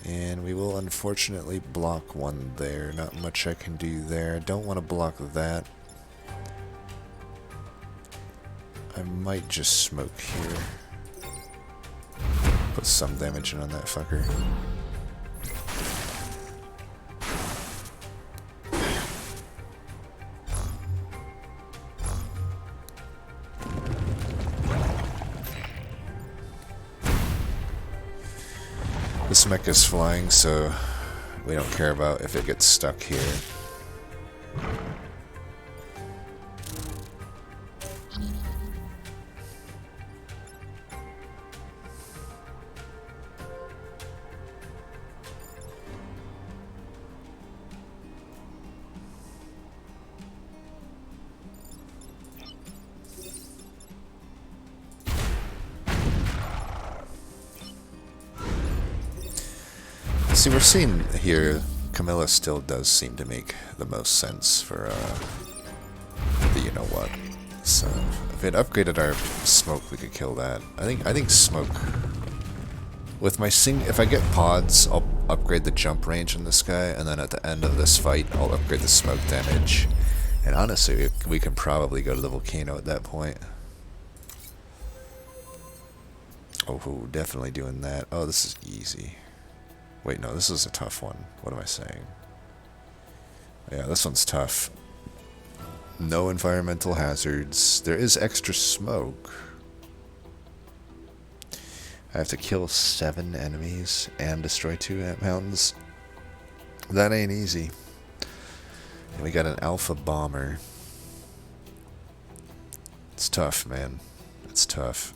And we will unfortunately block 1 there. Not much I can do there. Don't want to block that. I might just smoke here. Put some damage in on that fucker. This mech is flying, so we don't care about if it gets stuck here. See, we're seeing here, Camilla still does seem to make the most sense for the you-know-what. So, if it upgraded our smoke, we could kill that. I think smoke... With my if I get pods, I'll upgrade the jump range on this guy, and then at the end of this fight, I'll upgrade the smoke damage. And honestly, we can probably go to the volcano at that point. Oh, definitely doing that. Oh, this is easy. Wait, no, this is a tough one. What am I saying? Yeah, this one's tough. No environmental hazards. There is extra smoke. I have to kill 7 enemies and destroy 2 ant mountains. That ain't easy. And we got an alpha bomber. It's tough, man. It's tough.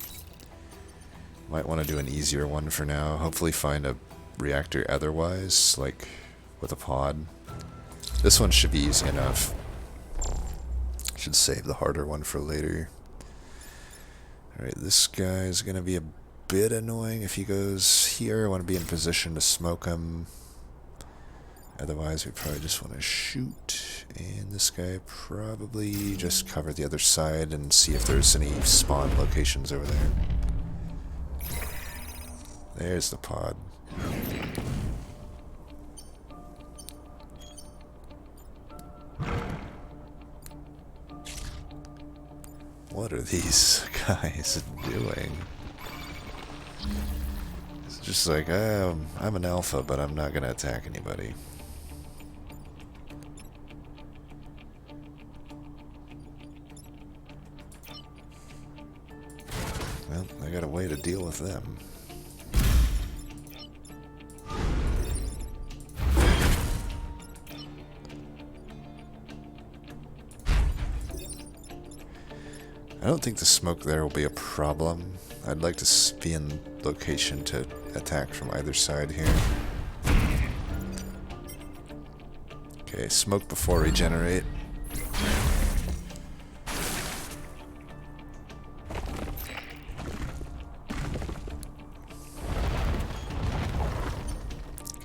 Might want to do an easier one for now. Hopefully find a reactor otherwise, like with a pod. This one should be easy enough. Should save the harder one for later. Alright, this guy is going to be a bit annoying if he goes here. I want to be in position to smoke him. Otherwise, we probably just want to shoot. And this guy probably just cover the other side and see if there's any spawn locations over there. There's the pod. What are these guys doing? It's just like, I'm an alpha, but I'm not going to attack anybody. Well, I got a way to deal with them. I don't think the smoke there will be a problem. I'd like to be in location to attack from either side here. Okay, smoke before regenerate.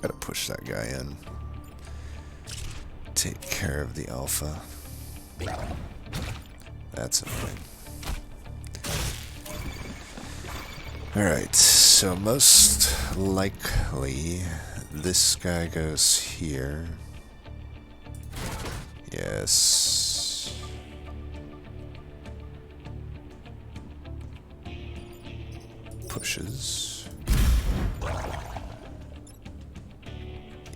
Gotta push that guy in. Take care of the alpha. That's annoying. Alright, so most likely this guy goes here. Yes. Pushes.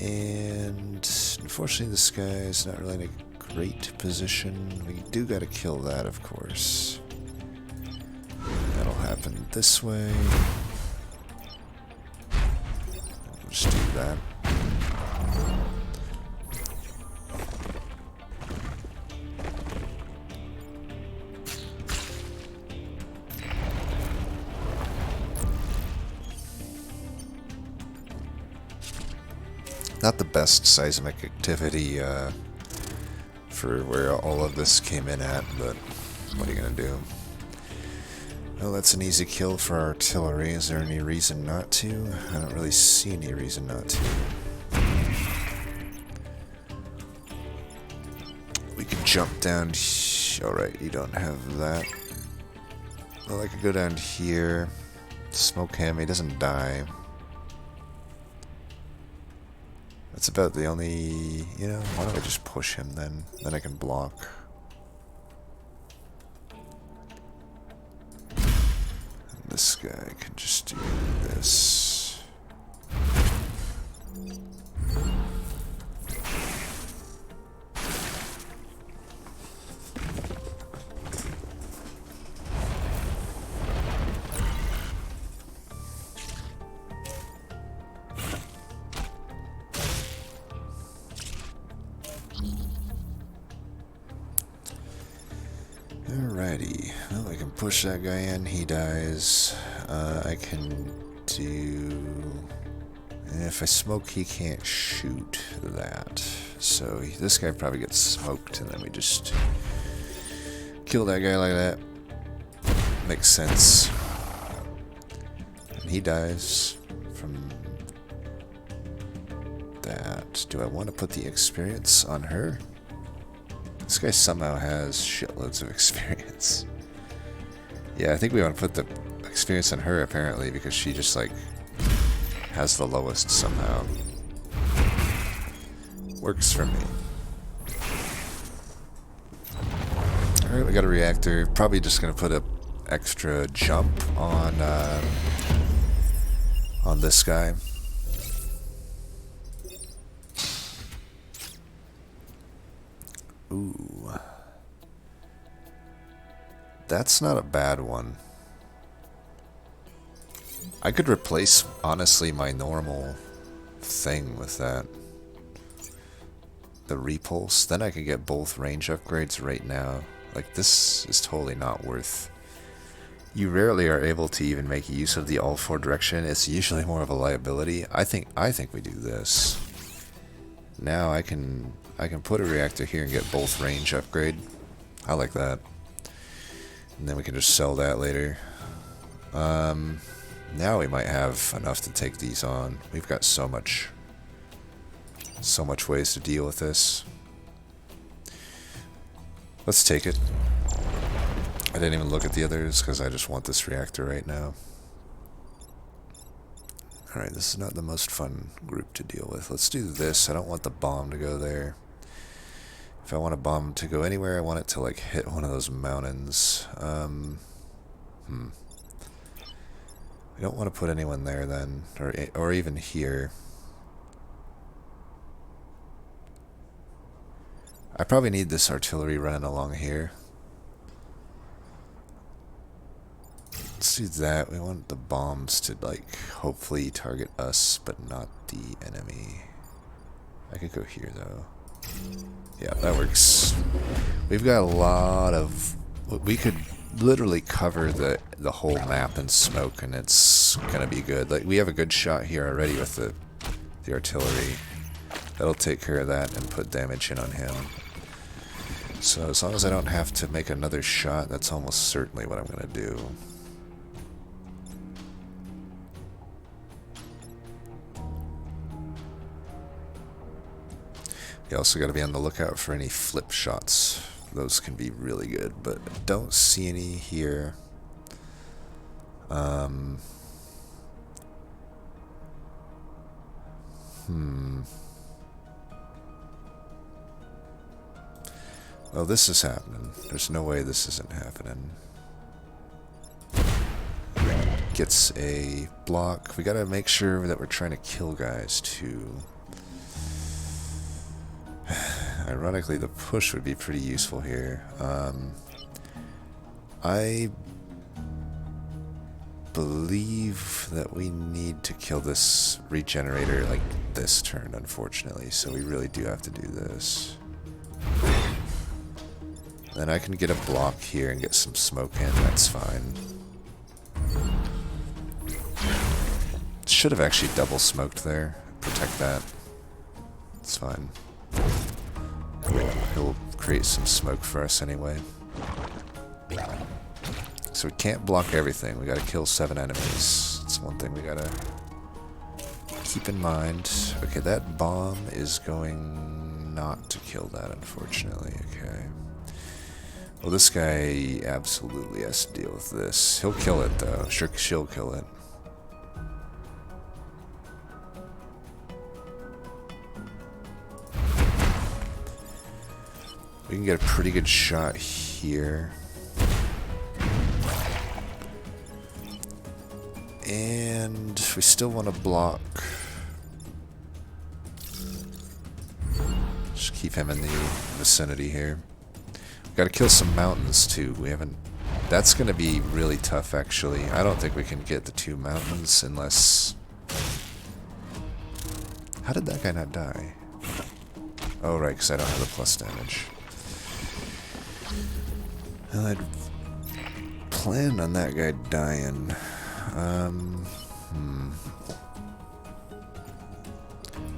And unfortunately this guy is not really in a great position. We do gotta kill that, of course. That'll happen this way. We'll just do that. Not the best seismic activity for where all of this came in at, but what are you gonna do? Oh, that's an easy kill for artillery. Is there any reason not to? I don't really see any reason not to. We could jump down. Alright, you don't have that. Well, I could go down here. Smoke him. He doesn't die. That's about the only... You know, why don't I just push him then? Then I can block. This guy can just do this. Alrighty, well, I can push that guy in, he dies. I can do... If I smoke, he can't shoot that. So this guy probably gets smoked, and then we just kill that guy like that. Makes sense. And he dies from that. Do I want to put the experience on her? This guy somehow has shitloads of experience. Yeah, I think we want to put the experience on her, apparently, because she just, like, has the lowest somehow. Works for me. Alright, we got a reactor. Probably just going to put a extra jump on this guy. Ooh. That's not a bad one. I could replace, honestly, my normal thing with that. The repulse. Then I could get both range upgrades right now. Like, this is totally not worth. You rarely are able to even make use of the all four direction. It's usually more of a liability. I think we do this. Now I can put a reactor here and get both range upgrade. I like that. And then we can just sell that later. Now we might have enough to take these on. We've got so much ways to deal with this. Let's take it. I didn't even look at the others because I just want this reactor right now. Alright, this is not the most fun group to deal with. Let's do this. I don't want the bomb to go there. If I want a bomb to go anywhere, I want it to, like, hit one of those mountains. We don't want to put anyone there then, or even here. I probably need this artillery running along here. Let's do that. We want the bombs to, like, hopefully target us, but not the enemy. I could go here, though. Yeah, that works. We've got a lot of... We could literally cover the whole map in smoke, and it's gonna be good. Like, we have a good shot here already with the artillery. That'll take care of that and put damage in on him. So as long as I don't have to make another shot, that's almost certainly what I'm gonna do. You also got to be on the lookout for any flip shots. Those can be really good, but I don't see any here. Well, this is happening. There's no way this isn't happening. Gets a block. We got to make sure that we're trying to kill guys too. Ironically, the push would be pretty useful here. I believe that we need to kill this regenerator like this turn, unfortunately, so we really do have to do this. Then I can get a block here and get some smoke in, that's fine. Should have actually double smoked there. Protect that. It's fine. He'll create some smoke for us anyway. So we can't block everything. We gotta kill 7 enemies. That's one thing we gotta keep in mind. Okay, that bomb is going not to kill that, unfortunately. Okay. Well, this guy absolutely has to deal with this. He'll kill it, though. Sure, she'll kill it. We can get a pretty good shot here. And we still want to block. Just keep him in the vicinity here. We gotta kill some mountains too. We haven't... That's gonna be really tough, actually. I don't think we can get the 2 mountains unless... How did that guy not die? Oh, right, because I don't have the plus damage. Well, I'd planned on that guy dying.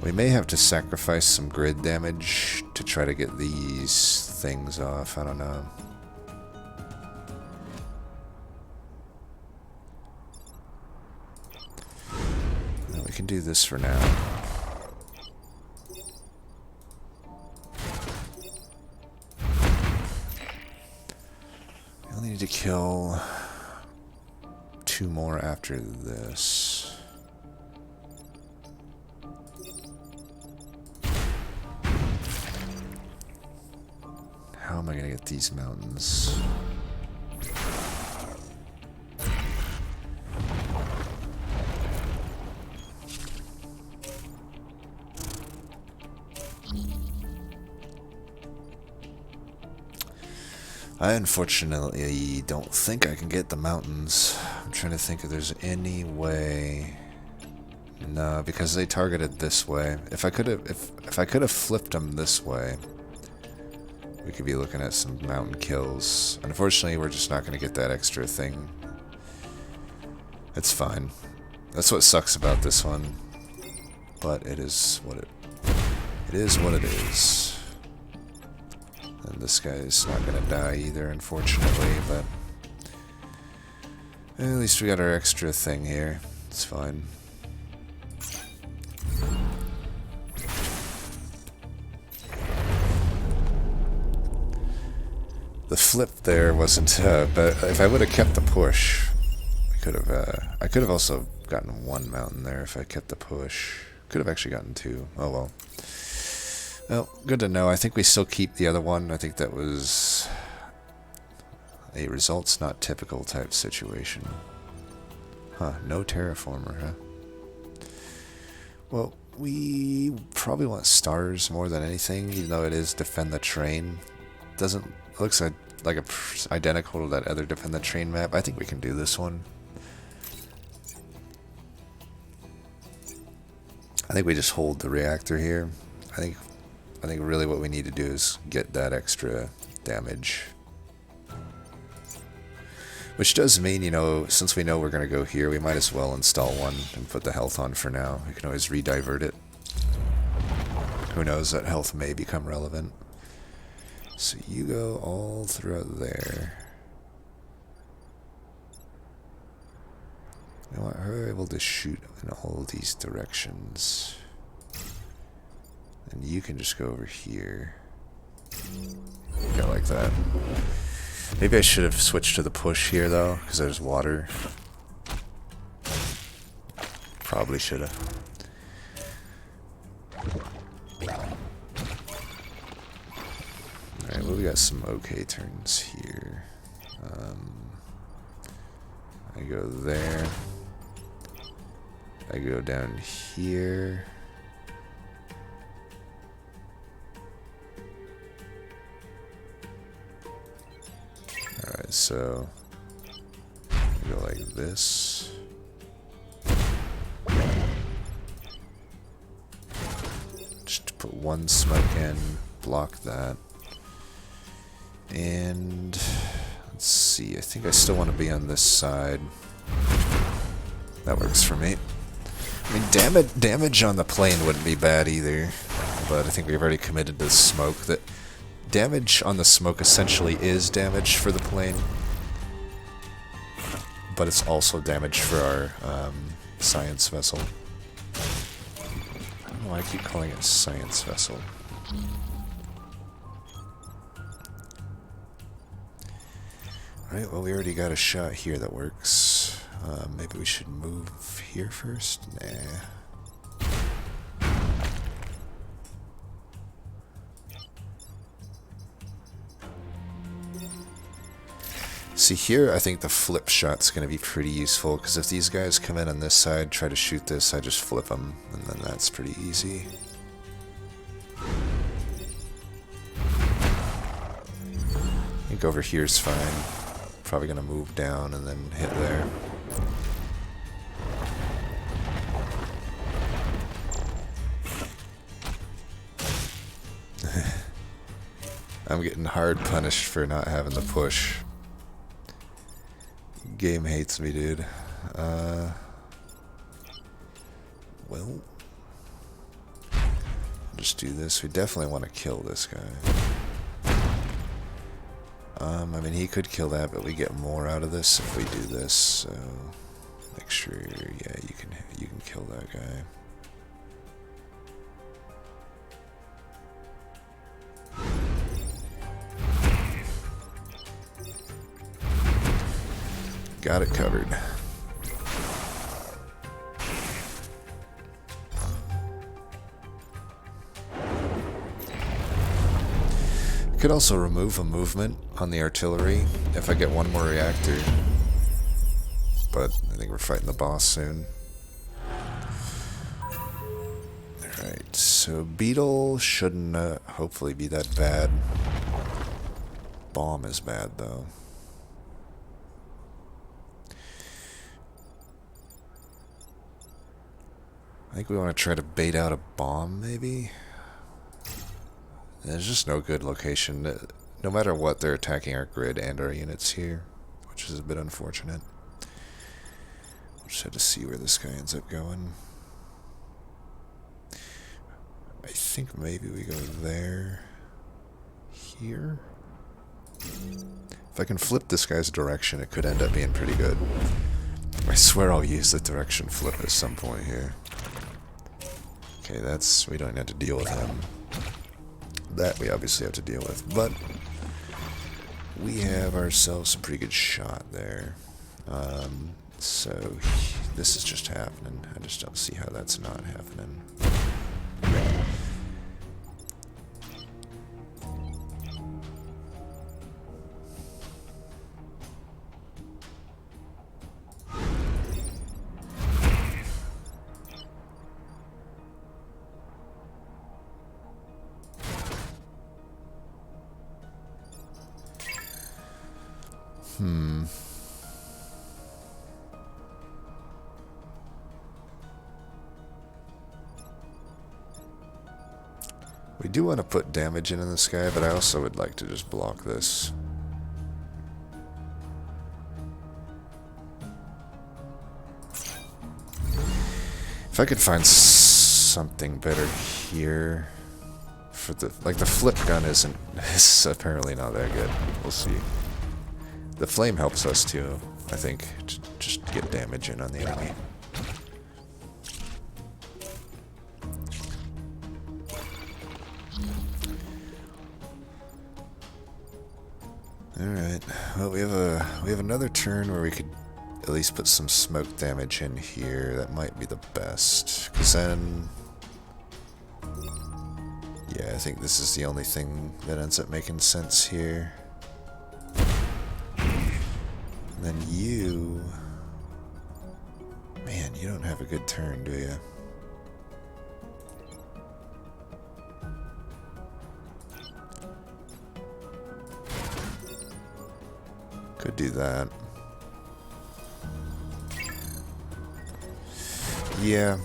We may have to sacrifice some grid damage to try to get these things off. I don't know. No, we can do this for now. need to kill 2 more after this. How am I gonna get these mountains? I unfortunately don't think I can get the mountains. I'm trying to think if there's any way. No, because they targeted this way. If I could have flipped them this way, we could be looking at some mountain kills. Unfortunately, we're just not going to get that extra thing. It's fine. That's what sucks about this one. But it is what it is. What it is. And this guy's not gonna die either, unfortunately, but at least we got our extra thing here. It's fine. The flip there wasn't, but if I would have kept the push, I could have also gotten 1 mountain there if I kept the push. Could have actually gotten 2. Oh well. Well, good to know. I think we still keep the other one. I think that was a results not typical type situation. Huh, no terraformer, huh? Well, we probably want stars more than anything, even though it is defend the train. It looks like identical to that other defend the train map. I think we can do this one. I think we just hold the reactor here. I think really what we need to do is get that extra damage. Which does mean, you know, since we know we're going to go here, we might as well install one and put the health on for now. We can always re-divert it. Who knows, that health may become relevant. So you go all throughout there. You know what, how are we able to shoot in all these directions? And you can just go over here. Yeah, like that. Maybe I should have switched to the push here, though, because there's water. Probably should have. Alright, well, we got some okay turns here. I go there. I go down here. Alright, so we go like this. Just put 1 smoke in, block that. And let's see, I think I still want to be on this side. That works for me. I mean, damage on the plane wouldn't be bad either, but I think we've already committed to smoke. That damage on the smoke essentially is damage for the plane, but it's also damage for our science vessel. I don't know why I keep calling it science vessel. Alright, well, we already got a shot here that works. Maybe we should move here first? Nah. See here, I think the flip shot's going to be pretty useful, because if these guys come in on this side, try to shoot this, I just flip them, and then that's pretty easy. I think over here's fine. Probably going to move down and then hit there. I'm getting hard punished for not having the push. Game hates me, dude. Well, just do this. We definitely want to kill this guy. I mean, he could kill that, but we get more out of this if we do this. So make sure, yeah, you can kill that guy. got it covered. Could also remove a movement on the artillery if I get one more reactor. But I think we're fighting the boss soon. Alright, so Beetle shouldn't hopefully be that bad. Bomb is bad though. I think we want to try to bait out a bomb maybe? There's just no good location. No matter what, they're attacking our grid and our units here, which is a bit unfortunate. We'll just have to see where this guy ends up going. I think maybe we go there. Here? If I can flip this guy's direction, it could end up being pretty good. I swear I'll use the direction flip at some point here. Okay, we don't have to deal with him. That we obviously have to deal with, but we have ourselves a pretty good shot there. So this is just happening. I just don't see how that's not happening. We do want to put damage in this guy, but I also would like to just block this. If I could find something better here for the flip gun is apparently not that good. We'll see. The flame helps us too, I think, to just get damage in on the enemy. Alright, well we have another turn where we could at least put some smoke damage in here. That might be the best, because then, yeah, I think this is the only thing that ends up making sense here. And then you, man, you don't have a good turn, do you? Could do that. Yeah.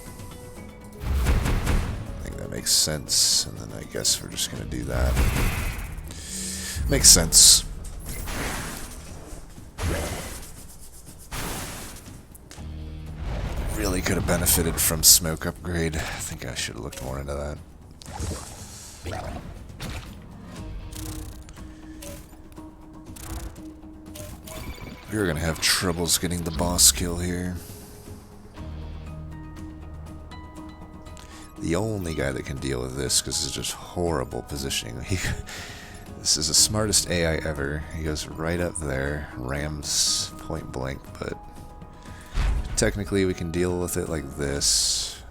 I think that makes sense. And then I guess we're just going to do that. Makes sense. Really could have benefited from smoke upgrade. I think I should have looked more into that. We're gonna have troubles getting the boss kill here. The only guy that can deal with this, because it's just horrible positioning. This is the smartest AI ever. He goes right up there, rams point blank, but technically we can deal with it like this.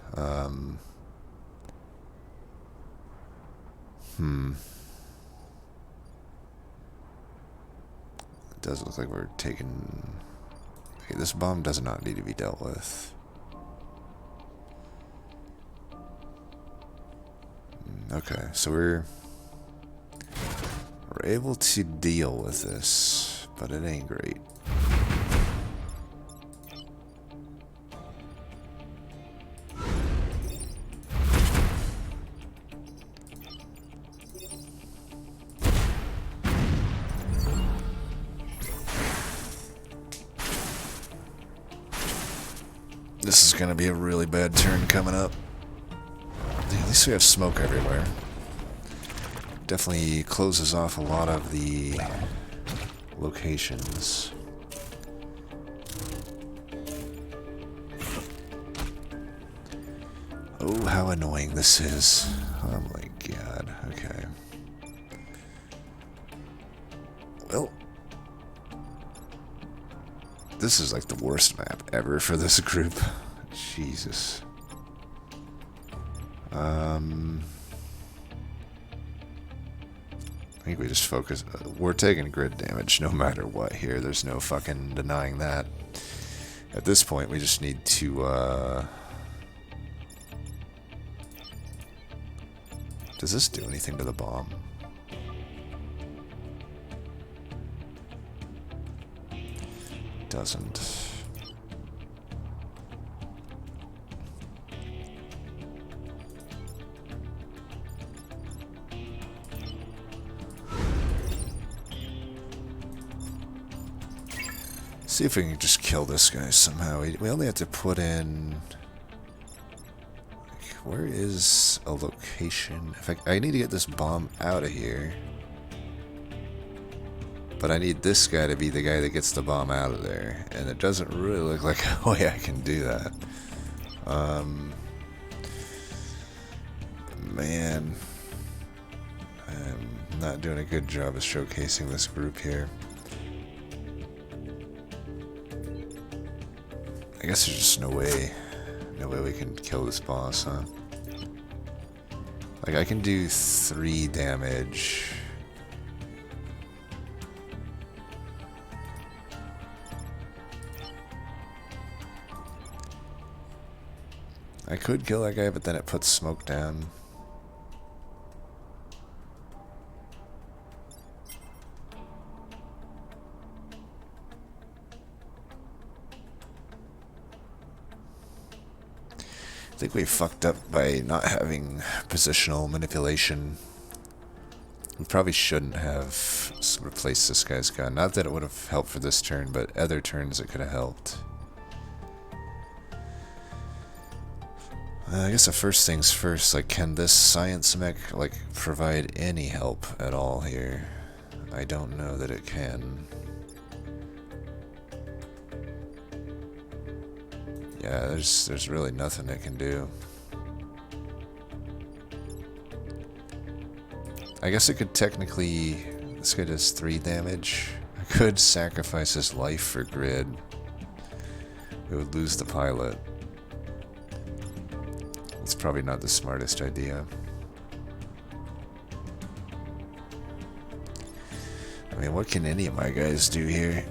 It does look like we're taking... Okay, this bomb does not need to be dealt with. Okay, so we're able to deal with this, but it ain't great. This is gonna be a really bad turn coming up. At least we have smoke everywhere. Definitely closes off a lot of the locations. Oh, how annoying this is. Oh my god. Okay. Well, This is like the worst map ever for this group. Jesus. I think we just focus. We're taking grid damage no matter what here. There's no fucking denying that. At this point, we just need to, Does this do anything to the bomb? Doesn't. See if we can just kill this guy somehow. We only have to put in... Like, where is a location? In fact, I need to get this bomb out of here. But I need this guy to be the guy that gets the bomb out of there. And it doesn't really look like a way I can do that. Man. I'm not doing a good job of showcasing this group here. I guess there's just no way we can kill this boss, huh? Like, I can do 3 damage. I could kill that guy, but then it puts smoke down. I think we fucked up by not having positional manipulation. We probably shouldn't have replaced this guy's gun. Not that it would have helped for this turn, but other turns it could have helped. I guess the first things first, like, can this science mech, like, provide any help at all here? I don't know that it can. Yeah, there's really nothing it can do. I guess it could technically... This guy does 3 damage. I could sacrifice his life for grid. We would lose the pilot. It's probably not the smartest idea. I mean, what can any of my guys do here?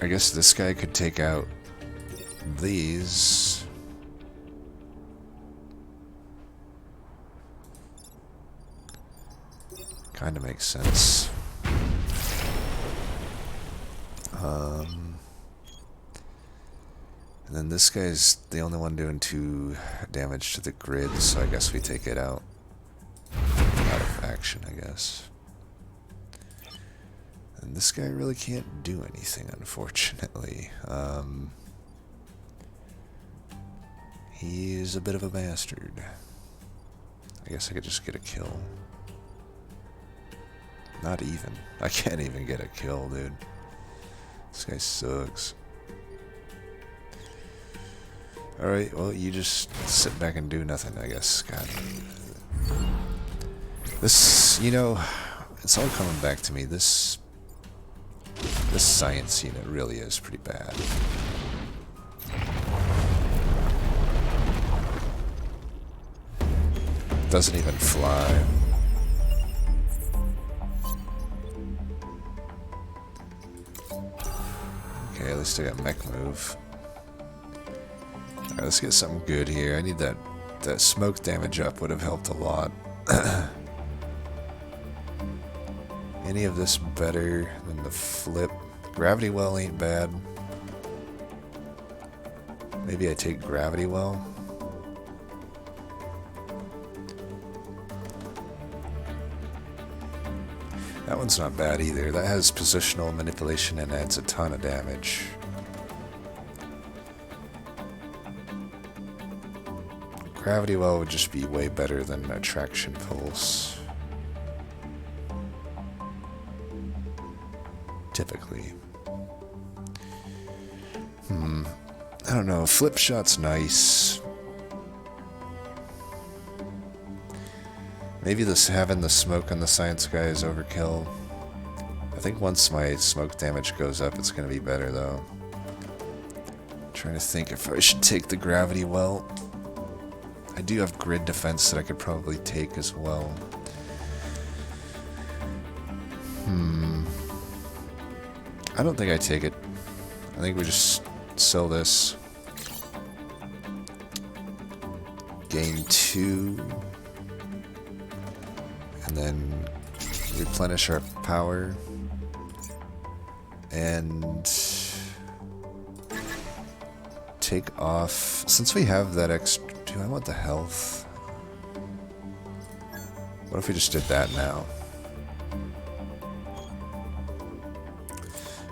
I guess this guy could take out these. Kind of makes sense. And then this guy's the only one doing 2 damage to the grid, so I guess we take it out. Out of action, I guess. And this guy really can't do anything, unfortunately. He's a bit of a bastard. I guess I could just get a kill. Not even. I can't even get a kill, dude. This guy sucks. Alright, well, you just sit back and do nothing, I guess. God. This, you know, it's all coming back to me. This science unit really is pretty bad. Doesn't even fly. Okay, at least I got mech move. Alright, let's get something good here. I need that smoke damage up, would have helped a lot. Any of this better than the flip? Gravity well ain't bad. Maybe I take gravity well. That one's not bad either. That has positional manipulation and adds a ton of damage. Gravity well would just be way better than attraction pulse. Typically. I don't know. Flip shot's nice. Maybe this having the smoke on the science guy is overkill. I think once my smoke damage goes up, it's going to be better, though. Trying to think if I should take the gravity well. I do have grid defense that I could probably take as well. I don't think I take it. I think we just sell this. Gain 2. And then replenish our power. And take off. Since we have that extra... Do I want the health? What if we just did that now?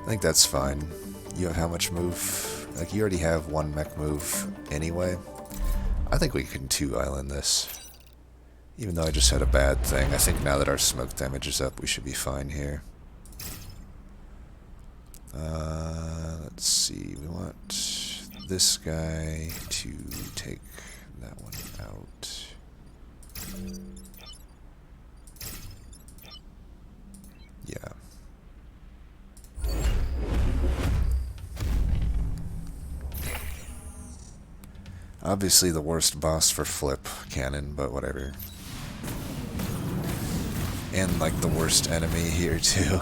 I think that's fine. You have how much move? Like, you already have 1 mech move anyway. I think we can 2-island this. Even though I just had a bad thing. I think now that our smoke damage is up, we should be fine here. Let's see. We want this guy to take that one out. Yeah. Obviously the worst boss for flip cannon, but whatever. And like the worst enemy here too.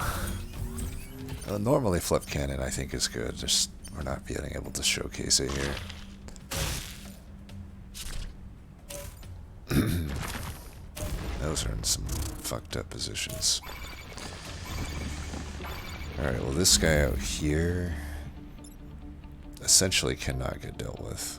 Normally flip cannon I think is good, just we're not being able to showcase it here. Those are in some fucked up positions. Alright, well this guy out here essentially cannot get dealt with.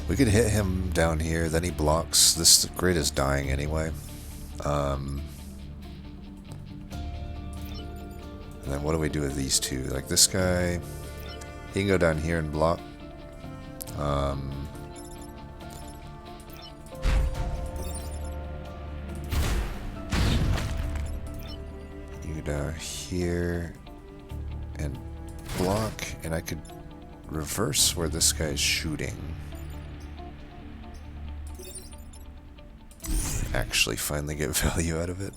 We could hit him down here, then he blocks. This grid is dying anyway. And then what do we do with these two? Like this guy, he can go down here and block. You go down here and block, and I could reverse where this guy is shooting. Actually finally get value out of it.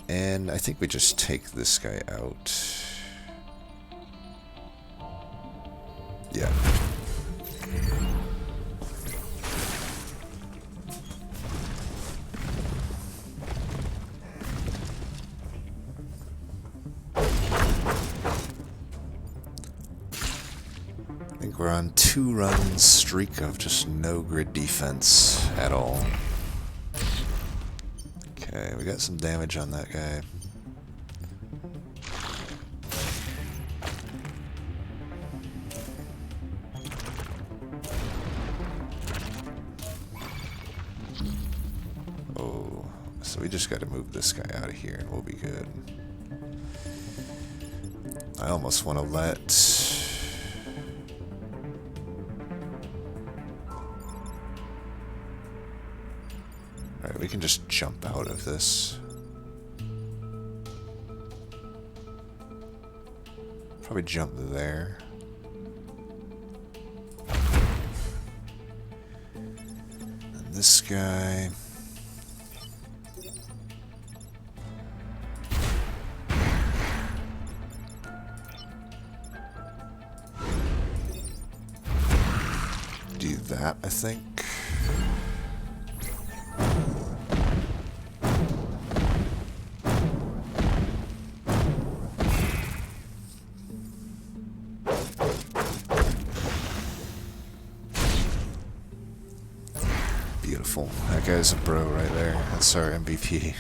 And I think we just take this guy out. Yeah. I think we're on 2-run streak of just no grid defense at all. Okay, we got some damage on that guy. Oh, so we just got to move this guy out of here and we'll be good. I almost want to let... Alright, we can just jump out of this. Probably jump there. And this guy... do that, I think. Beautiful. That guy's a bro right there. That's our MVP.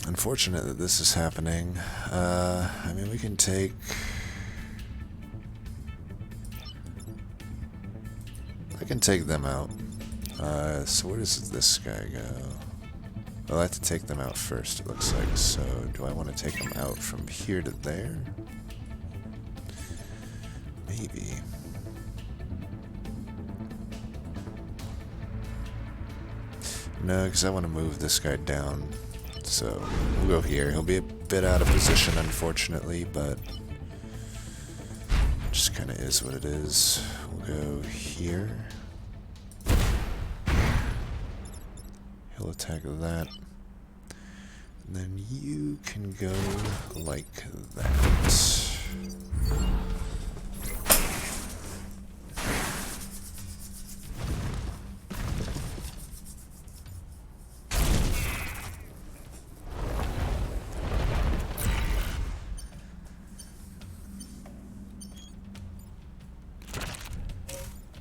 Unfortunate that this is happening. I mean, we can take... I can take them out. So where does this guy go? Well, I have to take them out first, it looks like. So do I want to take them out from here to there? Maybe. No, because I want to move this guy down. So we'll go here. He'll be a bit out of position, unfortunately, but just kind of is what it is. We'll go here. He'll attack that. And then you can go like that.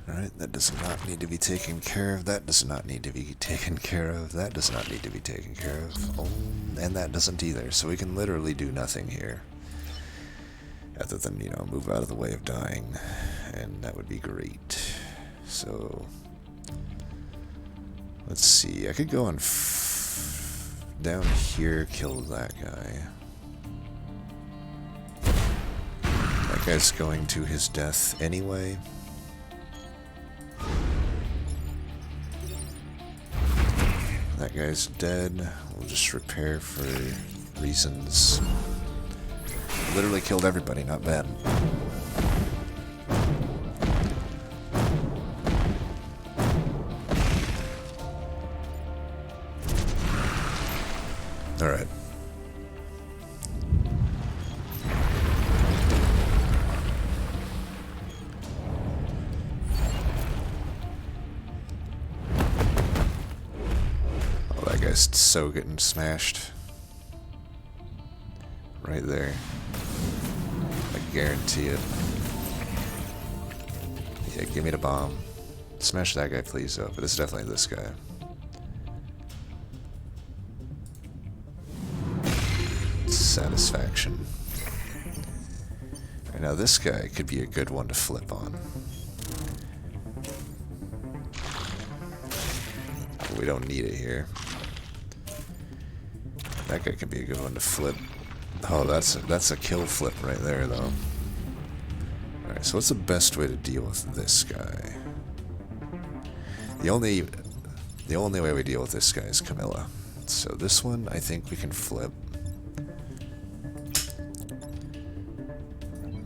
Alright, that does not need to be taken care of. That does not need to be taken care of. That does not need to be taken care of. Oh, and that doesn't either. So we can literally do nothing here. Other than, you know, move out of the way of dying. And that would be great. So, let's see. I could go on down here, kill that guy. That guy's going to his death anyway. That guy's dead. We'll just repair for reasons. Literally killed everybody, not bad. Alright. So getting smashed right there. I guarantee it. Yeah, give me the bomb. Smash that guy, please. Oh, but it's definitely this guy. Satisfaction. Right, now this guy could be a good one to flip on. But we don't need it here. That guy could be a good one to flip. Oh, that's a kill flip right there, though. Alright, so what's the best way to deal with this guy? The only way we deal with this guy is Camilla. So this one, I think we can flip.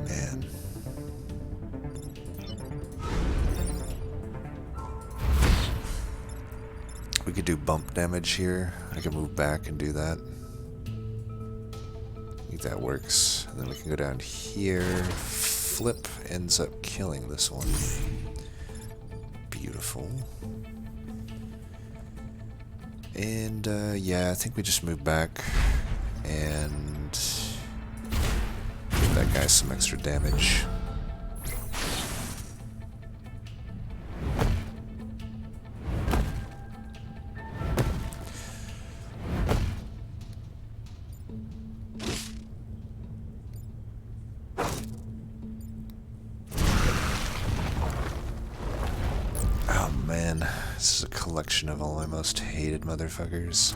Man. We could do bump damage here. I can move back and do that. I think that works. And then we can go down here. Flip ends up killing this one. Beautiful. And yeah, I think we just move back and give that guy some extra damage. This is a collection of all my most hated motherfuckers.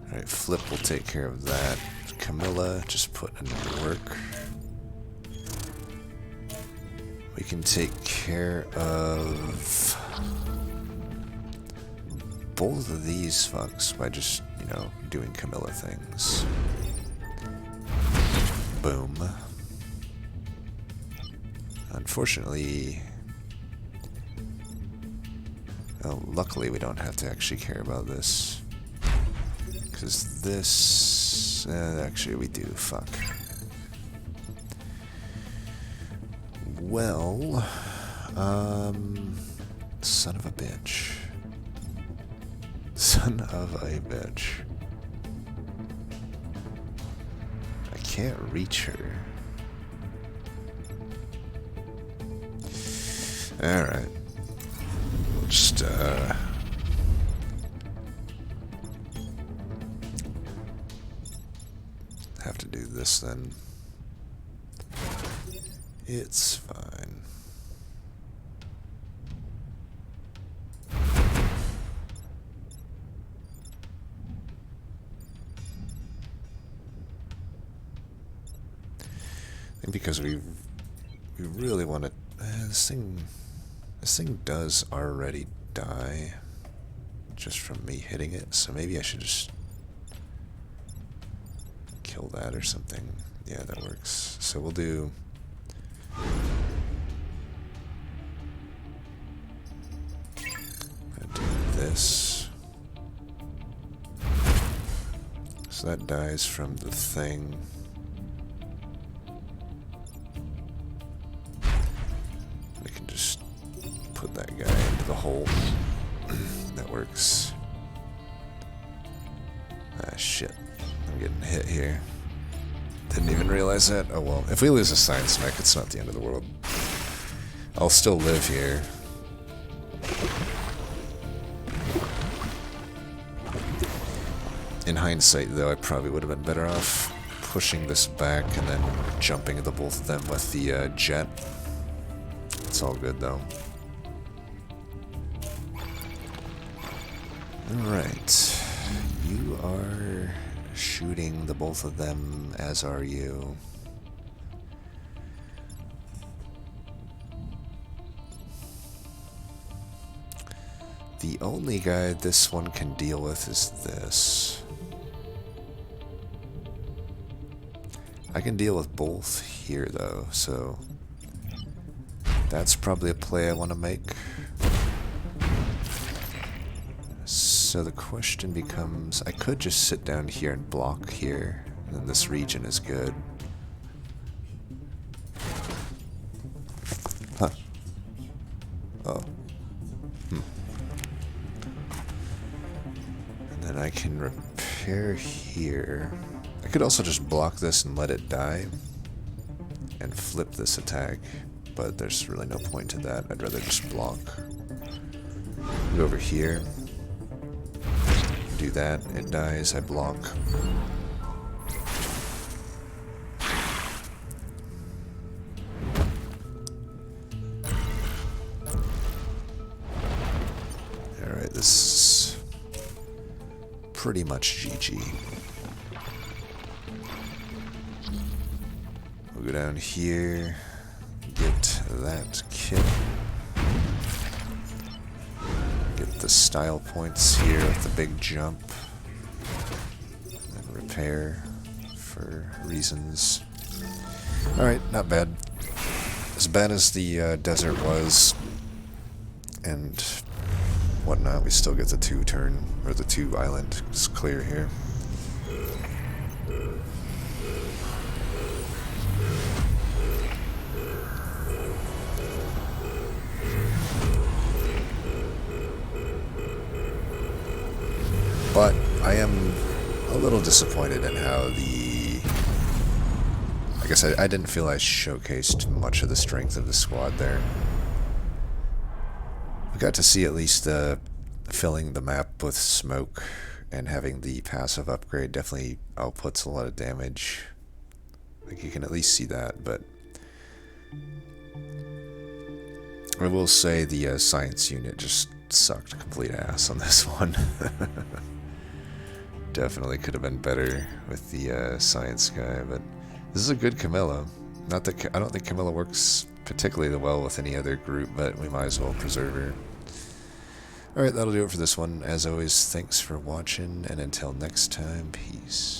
Alright, Flip will take care of that. Camilla, just put in work. We can take care of both of these fucks by just, you know, doing Camilla things. Boom. Unfortunately... Oh, luckily we don't have to actually care about this. Because this... actually we do, fuck. Well... son of a bitch. Son of a bitch. I can't reach her. Alright. Just, have to do this then. It's fine. because we really want to. This thing does already die just from me hitting it, so maybe I should just kill that or something. Yeah, that works. So we'll do. This. So that dies from the thing. We can just put that guy into the hole. That works. Ah, shit. I'm getting hit here. Didn't even realize that. Oh well. If we lose a science mech, it's not the end of the world. I'll still live here. In hindsight, though, I probably would have been better off pushing this back and then jumping into both of them with the jet. It's all good, though. Alright. You are shooting the both of them, as are you. The only guy this one can deal with is this. I can deal with both here, though, so that's probably a play I want to make. So the question becomes, I could just sit down here and block here, and then this region is good. Huh. Oh. And then I can repair here. I could also just block this and let it die and flip this attack, but there's really no point to that. I'd rather just block. Go over here. Do that. It dies. I block. Alright, this is pretty much GG. We'll go down here, get that kit, get the style points here with the big jump, and repair for reasons. Alright, not bad. As bad as the desert was, and whatnot, we still get the 2-turn, or the 2-island just clear here. But I am a little disappointed in how I guess I didn't feel I showcased much of the strength of the squad there. We got to see at least filling the map with smoke and having the passive upgrade definitely outputs a lot of damage. Like you can at least see that, but I will say the science unit just sucked complete ass on this one. Definitely could have been better with the science guy, but this is a good Camilla. Not that I don't think Camilla works particularly well with any other group, but we might as well preserve her. Alright, that'll do it for this one. As always, thanks for watching, and until next time, peace.